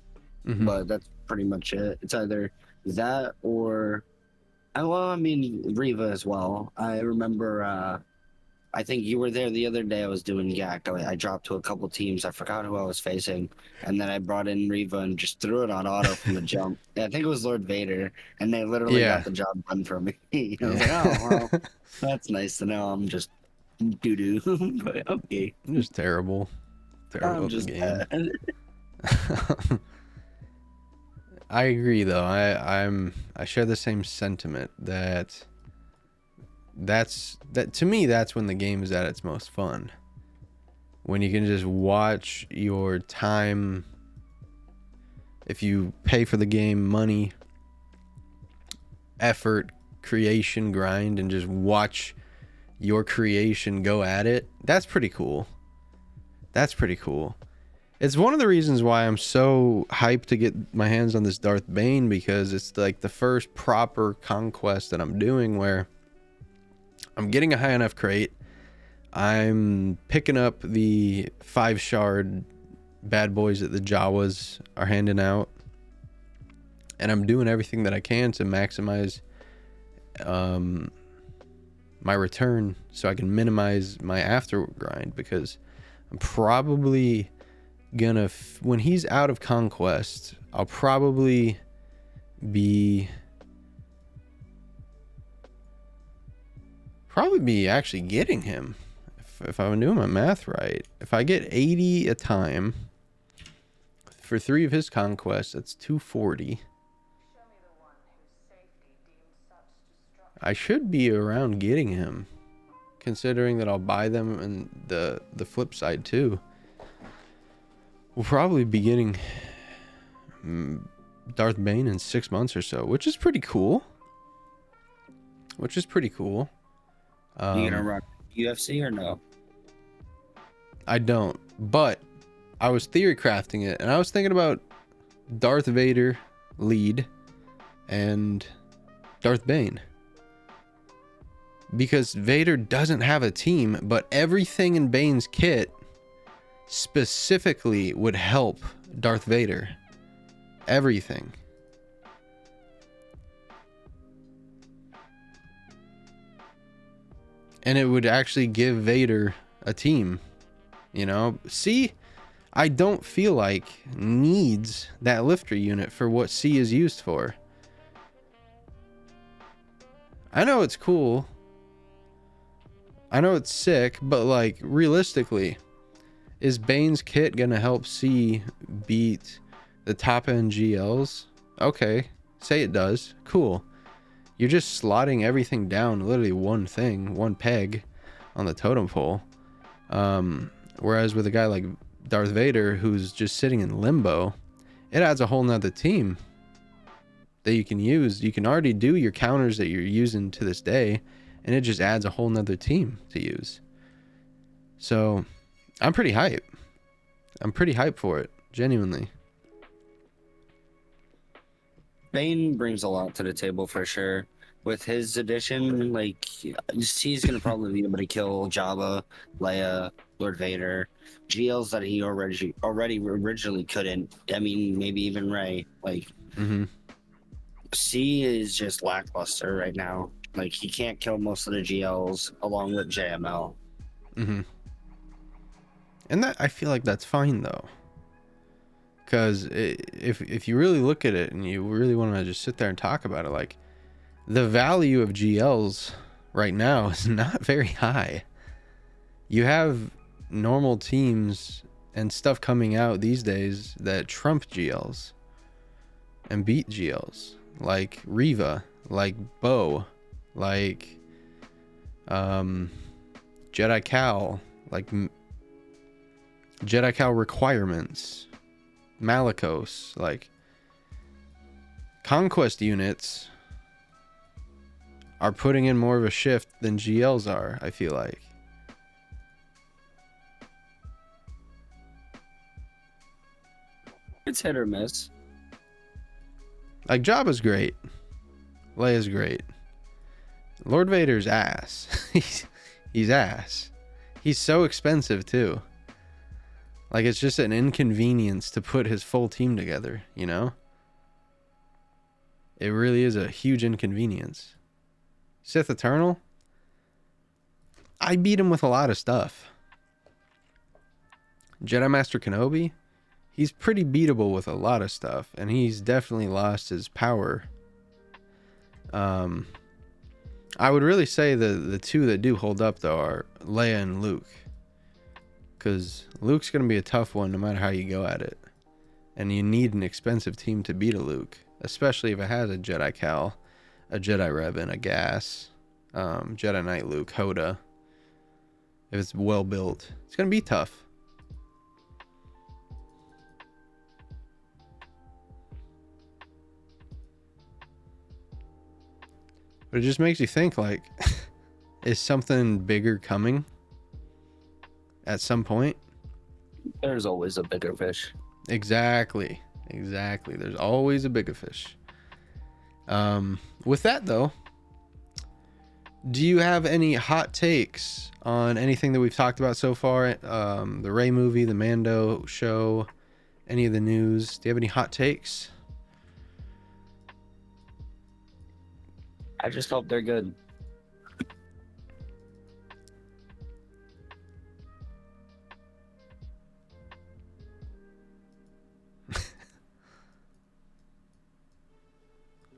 but that's pretty much it. It's either that or, well, I mean, Riva as well. I remember, I think you were there the other day. I was doing GAC. I dropped to a couple teams. I forgot who I was facing. And then I brought in Riva and just threw it on auto from the jump. Yeah, I think it was Lord Vader. And they literally got the job done for me. I was like, oh, well, that's nice to know. I'm just doo-doo. But okay. I'm just terrible. Terrible I'm just game. I agree, though. I share the same sentiment that to me, that's when the game is at its most fun. When you can just watch your time. If you pay for the game, money, effort, creation, grind, and just watch your creation go at it, that's pretty cool. That's pretty cool. It's one of the reasons why I'm so hyped to get my hands on this Darth Bane, because it's like the first proper conquest that I'm doing where I'm getting a high enough crate. I'm picking up the 5 shard bad boys that the Jawas are handing out. And I'm doing everything that I can to maximize my return so I can minimize my after grind, because I'm probably gonna when he's out of conquest, I'll probably be actually getting him if I'm doing my math right. If I get 80 a time for 3 of his conquests, that's 240. I should be around getting him, considering that I'll buy them, and the flip side too. We'll probably be getting Darth Bane in 6 months or so, which is pretty cool. You gonna run UFC or no? I don't, but I was theory crafting it, and I was thinking about Darth Vader lead and Darth Bane, because Vader doesn't have a team, but everything in Bane's kit specifically would help Darth Vader. Everything. And it would actually give Vader a team, you know? C, I don't feel like needs that lifter unit for what C is used for. I know it's cool. I know it's sick, but like realistically, is Bane's kit gonna help C beat the top end GLs? Okay, say it does. Cool. You're just slotting everything down, literally one thing, one peg on the totem pole. Whereas with a guy like Darth Vader, who's just sitting in limbo, it adds a whole nother team that you can use. You can already do your counters that you're using to this day, and it just adds a whole nother team to use. So I'm pretty hype. I'm pretty hyped for it, genuinely. Bane brings a lot to the table for sure. With his addition, like he's gonna probably be able to kill Jabba, Leia, Lord Vader, GLs that he already originally couldn't. I mean, maybe even Rey. Like, C is just lackluster right now. Like he can't kill most of the GLs along with JML. And that, I feel like that's fine though. Because if you really look at it and you really want to just sit there and talk about it, like the value of GLs right now is not very high. You have normal teams and stuff coming out these days that trump GLs and beat GLs, like Reva, like Bo, like Jedi Cal, like Jedi Cal requirements, Malicos, like conquest units are putting in more of a shift than GLs are, I feel like. It's hit or miss. Like Jabba's great. Leia's great. Lord Vader's ass. He's ass. He's so expensive too. Like, it's just an inconvenience to put his full team together, you know? It really is a huge inconvenience. Sith Eternal? I beat him with a lot of stuff. Jedi Master Kenobi? He's pretty beatable with a lot of stuff, and he's definitely lost his power. I would really say the two that do hold up, though, are Leia and Luke. Because Luke's going to be a tough one no matter how you go at it. And you need an expensive team to beat a Luke. Especially if it has a Jedi Cal, a Jedi Revan, a Gas, Jedi Knight Luke, Hoda. If it's well built, it's going to be tough. But it just makes you think, like, is something bigger coming? At some point? There's always a bigger fish. Exactly. There's always a bigger fish. With that, though, do you have any hot takes on anything that we've talked about so far? The Rey movie, the Mando show, any of the news? Do you have any hot takes? I just hope they're good.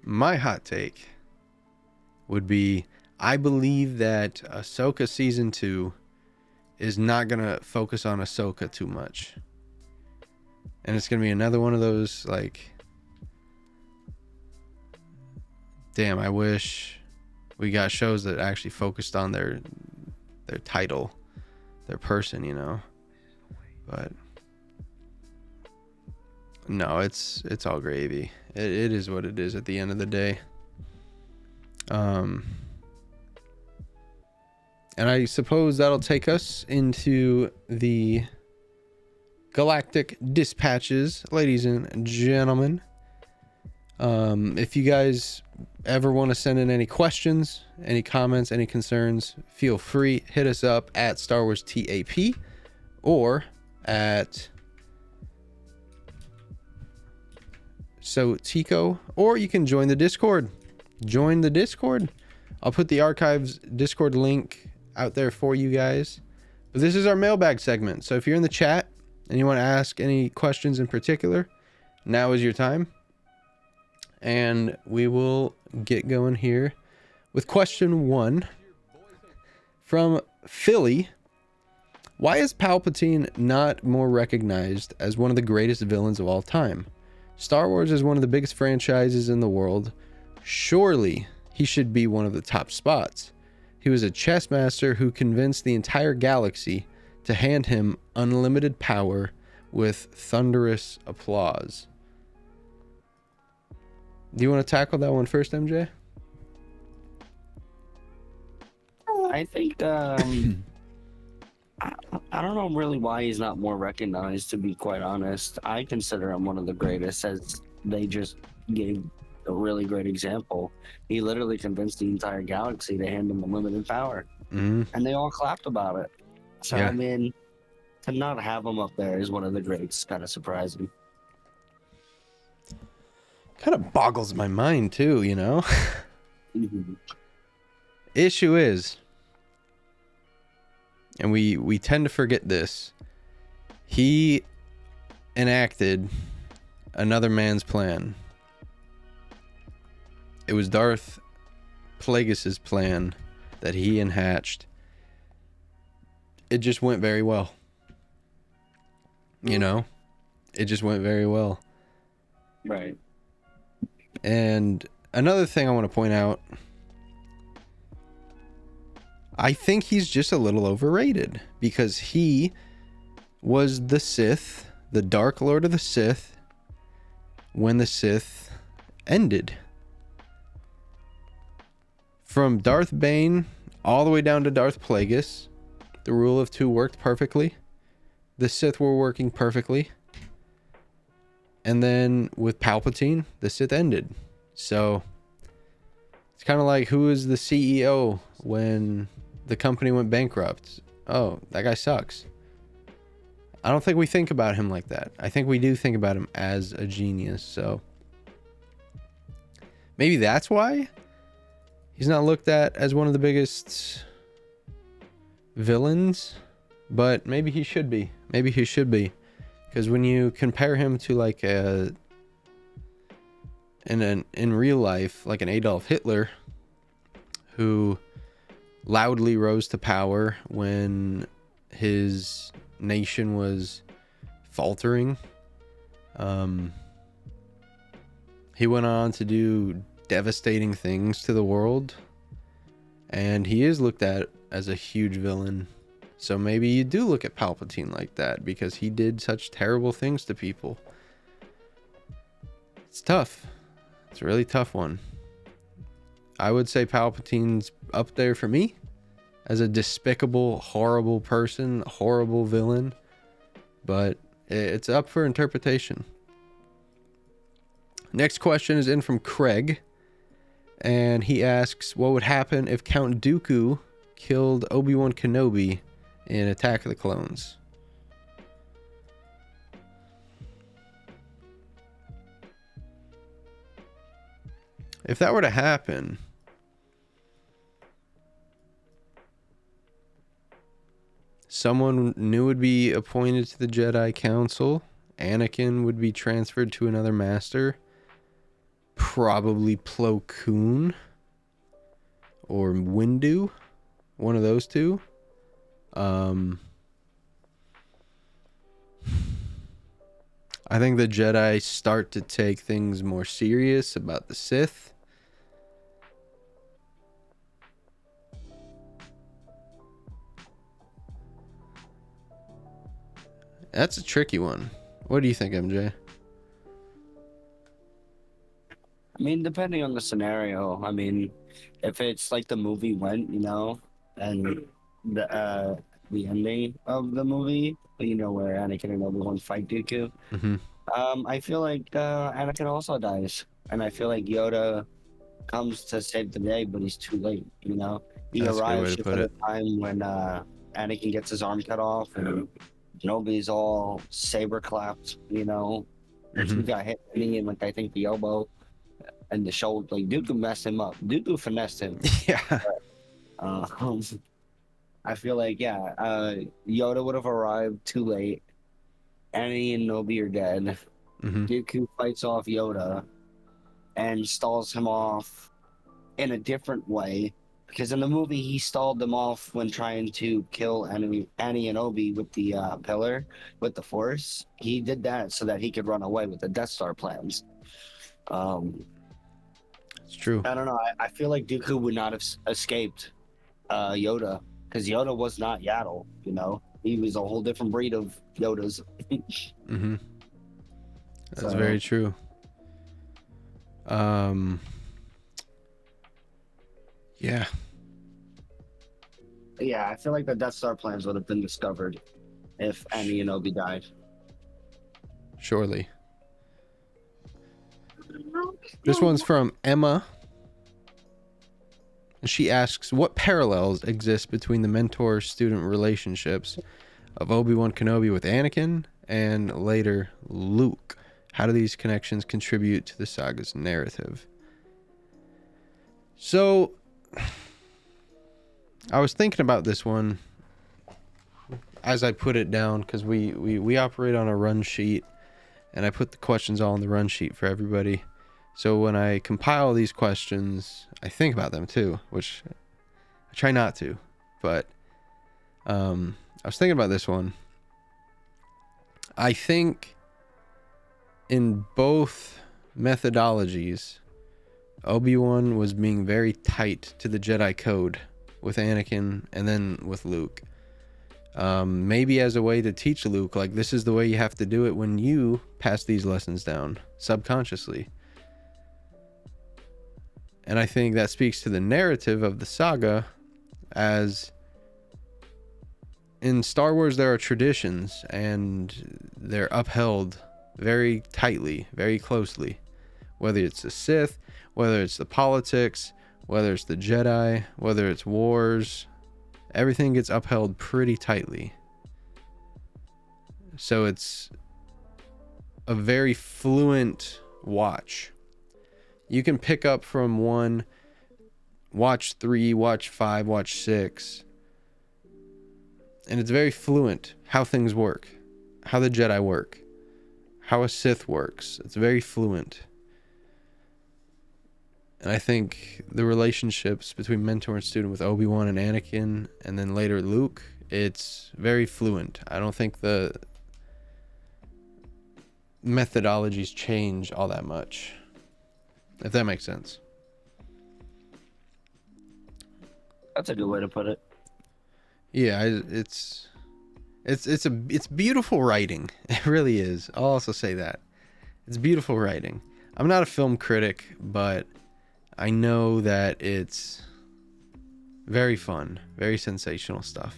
My hot take would be, I believe that Ahsoka Season 2 is not going to focus on Ahsoka too much. And it's going to be another one of those, like, damn, I wish we got shows that actually focused on their title, their person, you know. But No, it's all gravy. It is what it is at the end of the day. And I suppose that'll take us into the Galactic dispatches, ladies and gentlemen. If you guys ever want to send in any questions, any comments, any concerns, feel free, hit us up at Star Wars TAP or at AlsoTeeko, or you can join the Discord. Join the Discord. I'll put the archives Discord link out there for you guys. But this is our mailbag segment. So if you're in the chat and you want to ask any questions in particular, now is your time. And we will get going here with question 1 from Philly. Why is Palpatine not more recognized as one of the greatest villains of all time? Star Wars is one of the biggest franchises in the world. Surely he should be one of the top spots. He was a chess master who convinced the entire galaxy to hand him unlimited power with thunderous applause. Do you want to tackle that one first, MJ? I think I don't know really why he's not more recognized, to be quite honest. I consider him one of the greatest, as they just gave a really great example. He literally convinced the entire galaxy to hand him unlimited power. And they all clapped about it. So, yeah. I mean, to not have him up there is one of the greats. Kind of surprising. Kind of boggles my mind too, you know? Issue is, and we tend to forget this, he enacted another man's plan. It was Darth Plagueis's plan that he hatched. It just went very well. You know? It just went very well. Right. And another thing I want to point out, I think he's just a little overrated because he was the Sith, the Dark Lord of the Sith, when the Sith ended. From Darth Bane all the way down to Darth Plagueis, the rule of 2 worked perfectly. The Sith were working perfectly. And then with Palpatine, the Sith ended. So it's kind of like, who is the CEO when the company went bankrupt? Oh, that guy sucks. I don't think we think about him like that. I think we do think about him as a genius. So maybe that's why he's not looked at as one of the biggest villains. But maybe he should be. Maybe he should be. Because when you compare him to like in real life, like an Adolf Hitler, who loudly rose to power when his nation was faltering, he went on to do devastating things to the world, and he is looked at as a huge villain. So maybe you do look at Palpatine like that because he did such terrible things to people. It's tough. It's a really tough one. I would say Palpatine's up there for me as a despicable, horrible person, horrible villain. But it's up for interpretation. Next question is in from Craig. And he asks, what would happen if Count Dooku killed Obi-Wan Kenobi in Attack of the Clones? If that were to happen, someone new would be appointed to the Jedi Council. Anakin would be transferred to another master. Probably Plo Koon or Windu. One of those two. I think the Jedi start to take things more serious about the Sith. That's a tricky one. What do you think, MJ? I mean, depending on the scenario. I mean, if it's like the movie went, and the ending of the movie, where Anakin and Obi-Wan fight Dooku, Mm-hmm. I feel like Anakin also dies, and I feel like Yoda comes to save the day, but he's too late. He That's a good way arrives to just put at a it. time when Anakin gets his arm cut off, and Kenobi's all saber clapped. And Mm-hmm. he got hit in the knee and like I think the elbow and the shoulder. Like Dooku messed him up. Dooku finessed him. Yeah. Uh, I feel like Yoda would have arrived too late. Annie and Nobi are dead. Mm-hmm. Dooku fights off Yoda and stalls him off in a different way. Because in the movie, he stalled them off when trying to kill Annie and Obi with the pillar, with the Force. He did that so that he could run away with the Death Star plans. It's true. I don't know. I feel like Dooku would not have escaped Yoda because Yoda was not Yaddle. He was a whole different breed of Yodas. Mm-hmm. That's So- very true. Yeah. Yeah, I feel like the Death Star plans would have been discovered if Annie and Obi died. Surely. This one's from Emma. She asks, what parallels exist between the mentor-student relationships of Obi-Wan Kenobi with Anakin and later Luke? How do these connections contribute to the saga's narrative? So, I was thinking about this one as I put it down because we operate on a run sheet, and I put the questions all on the run sheet for everybody. So when I compile these questions, I think about them too, which I try not to. But I was thinking about this one. I think in both methodologies, Obi-Wan was being very tight to the Jedi code with Anakin and then with Luke. Maybe as a way to teach Luke, like, this is the way you have to do it when you pass these lessons down subconsciously. And I think that speaks to the narrative of the saga, as in Star Wars there are traditions and they're upheld very tightly, very closely. Whether it's the Sith, whether it's the politics, whether it's the Jedi, whether it's wars, everything gets upheld pretty tightly. So it's a very fluent watch. You can pick up from one, watch 3, watch 5, watch 6. And it's very fluent how things work, how the Jedi work, how a Sith works. It's very fluent. And I think the relationships between mentor and student with Obi-Wan and Anakin, and then later Luke, it's very fluent. I don't think the methodologies change all that much, if that makes sense. That's a good way to put it. Yeah, it's beautiful writing. It really is. I'll also say that. It's beautiful writing. I'm not a film critic, but I know that it's very fun, very sensational stuff.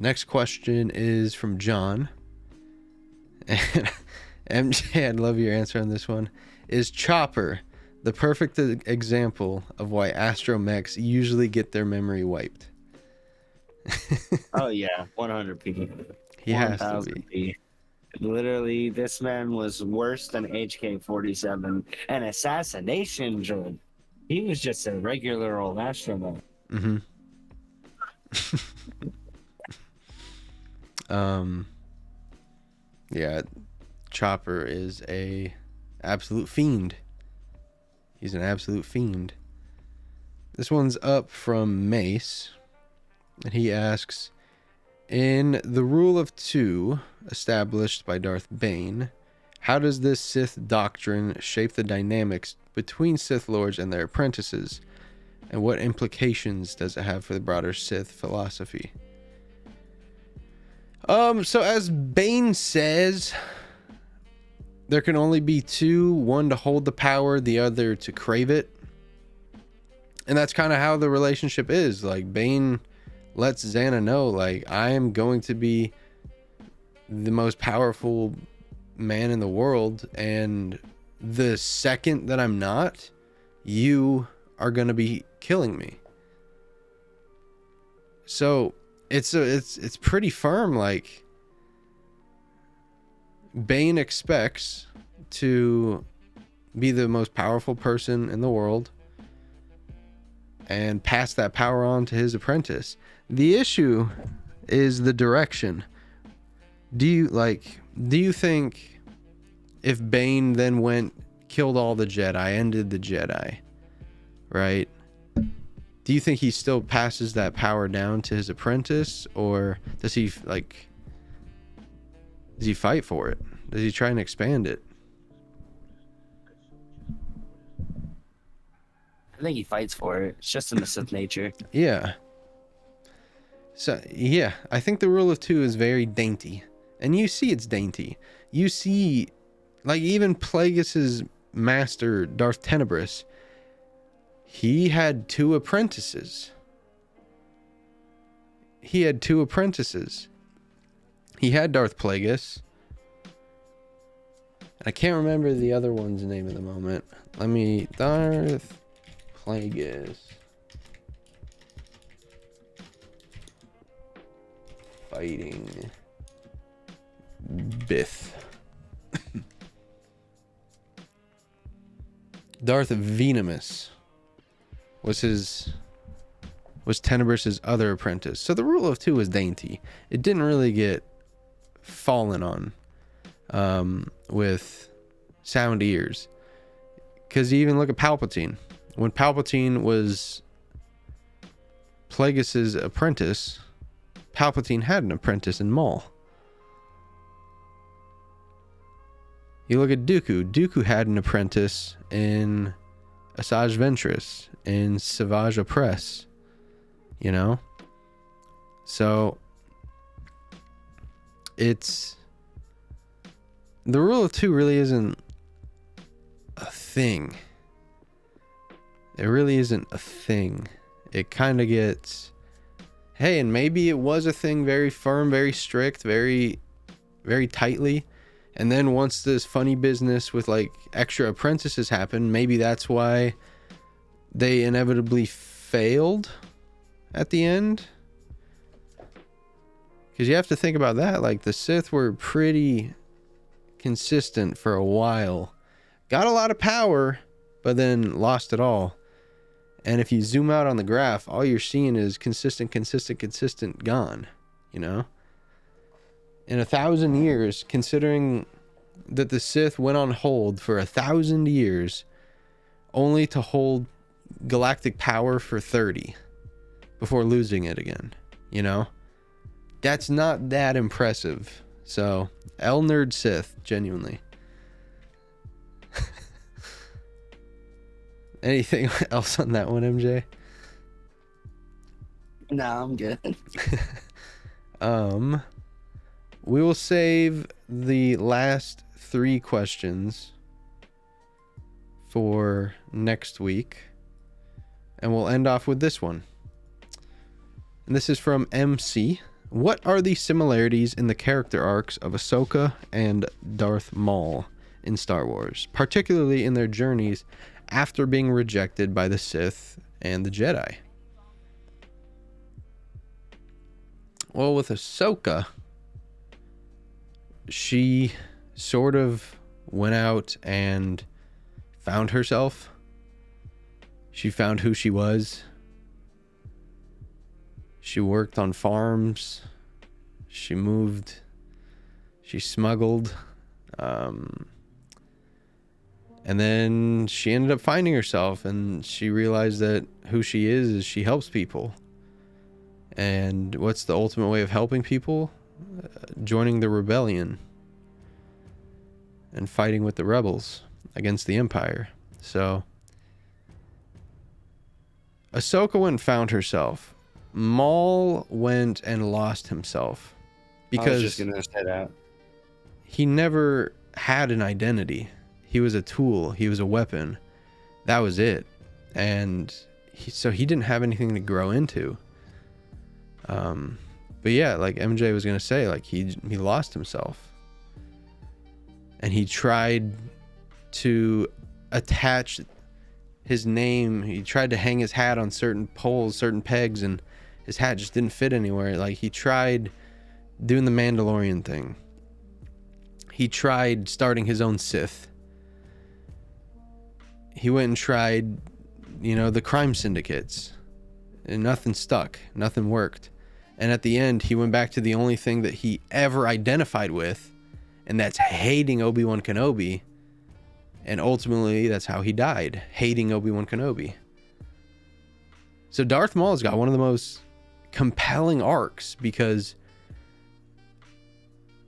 Next question is from John. And MJ, I'd love your answer on this one. Is Chopper the perfect example of why astromechs usually get their memory wiped? Oh yeah, 100 people. He has to be. Literally, this man was worse than HK-47, an assassination droid. He was just a regular old astronaut. Mm-hmm. Yeah, Chopper is a absolute fiend. He's an absolute fiend. This one's up from Mace, and he asks, in the Rule of Two established by Darth Bane, how does this Sith doctrine shape the dynamics between Sith Lords and their apprentices, and what implications does it have for the broader Sith philosophy? So as Bane says, there can only be two, one to hold the power, the other to crave it. And that's kind of how the relationship is. Like, Bane lets Xana know, like, I am going to be the most powerful man in the world, and the second that I'm not, you are going to be killing me. So it's pretty firm. Like, Bane expects to be the most powerful person in the world and pass that power on to his apprentice. The issue is the direction. Do you think if Bane then killed all the Jedi, ended the Jedi, right? Do you think he still passes that power down to his apprentice, or does he fight for it? Does he try and expand it? I think he fights for it. It's just in the Sith nature. Yeah. So, yeah, I think the rule of two is very dainty. And you see it's dainty. You see, like, even Plagueis's master, Darth Tenebris, he had two apprentices. He had Darth Plagueis. I can't remember the other one's name at the moment. Darth Plagueis. Fighting Bith. Darth Venemus was Tenebris's other apprentice. So the rule of two is dainty. It didn't really get fallen on with sound ears. Because you even look at Palpatine. When Palpatine was Plagueis's apprentice, Palpatine had an apprentice in Maul. You look at Dooku. Dooku had an apprentice in Asajj Ventress, in Savage Opress. You know? So, it's... the rule of two really isn't a thing. It really isn't a thing. It kind of gets... hey, and maybe it was a thing, very firm, very strict, very, very tightly. And then once this funny business with like extra apprentices happened, maybe that's why they inevitably failed at the end. Because you have to think about that. Like, the Sith were pretty consistent for a while. Got a lot of power, but then lost it all. And if you zoom out on the graph, all you're seeing is consistent, gone, you know? In 1,000 years, considering that the Sith went on hold for 1,000 years, only to hold galactic power for 30 before losing it again, you know? That's not that impressive. So, L Nerd Sith, genuinely. Anything else on that one, MJ? No, I'm good. We will save the last 3 questions for next week. And we'll end off with this one. And this is from MC. What are the similarities in the character arcs of Ahsoka and Darth Maul in Star Wars, particularly in their journeys after being rejected by the Sith and the Jedi? Well, with Ahsoka, she sort of went out and found herself. She found who she was. She worked on farms. She moved. She smuggled. And then she ended up finding herself, and she realized that who she is she helps people. And what's the ultimate way of helping people? Joining the rebellion and fighting with the rebels against the Empire. So Ahsoka went and found herself. Maul went and lost himself. Because I was just gonna say that. he never had an identity. He was a tool. He was a weapon. That was it. And so he didn't have anything to grow into. But yeah, like MJ was gonna say, like he lost himself, and he tried to attach his name. He tried to hang his hat on certain poles, certain pegs, and his hat just didn't fit anywhere. Like he tried doing the Mandalorian thing. He tried starting his own Sith. He went and tried, the crime syndicates, and nothing stuck. Nothing worked. And at the end, he went back to the only thing that he ever identified with, and that's hating Obi-Wan Kenobi. And ultimately, that's how he died, hating Obi-Wan Kenobi. So Darth Maul's got one of the most compelling arcs, because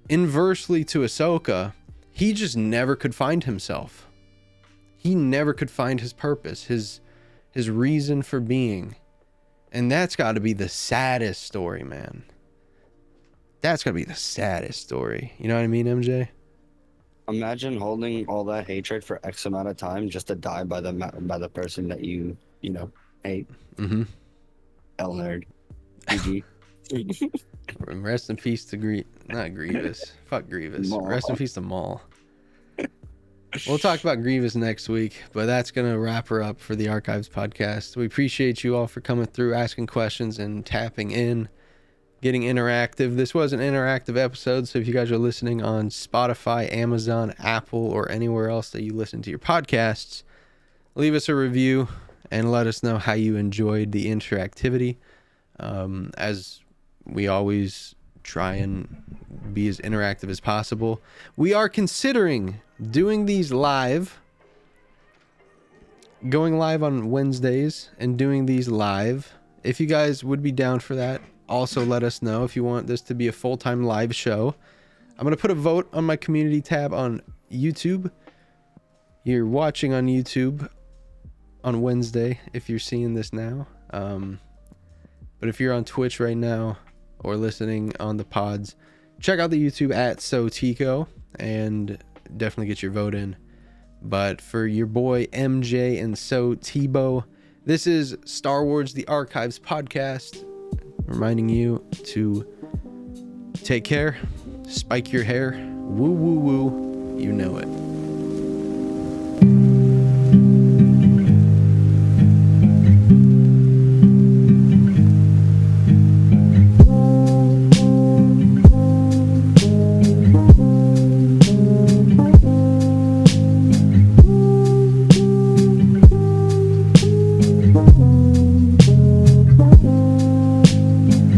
inversely to Ahsoka, he just never could find himself. He never could find his purpose, his reason for being. And that's got to be the saddest story, man. That's got to be the saddest story. You know what I mean, MJ? Imagine holding all that hatred for X amount of time just to die by the person that you hate. Mm-hmm. L nerd. GG. Rest in peace to not Grievous. Fuck Grievous. Maul. Rest in peace to Maul. We'll talk about Grievous next week, but that's going to wrap her up for the Archives podcast. We appreciate you all for coming through, asking questions, and tapping in, getting interactive. This was an interactive episode, so if you guys are listening on Spotify, Amazon, Apple, or anywhere else that you listen to your podcasts, leave us a review and let us know how you enjoyed the interactivity. As we always try and be as interactive as possible. We are considering doing these live, going live on Wednesdays and doing these live. If you guys would be down for that, also let us know if you want this to be a full-time live show. I'm going to put a vote on my community tab on YouTube. You're watching on YouTube on Wednesday if you're seeing this now. But if you're on Twitch right now or listening on the pods, check out the YouTube at AlsoTeeko and definitely get your vote in. But for your boy MJ and Tebow, this is Star Wars The Archives podcast, reminding you to take care, spike your hair, woo woo woo, you know it.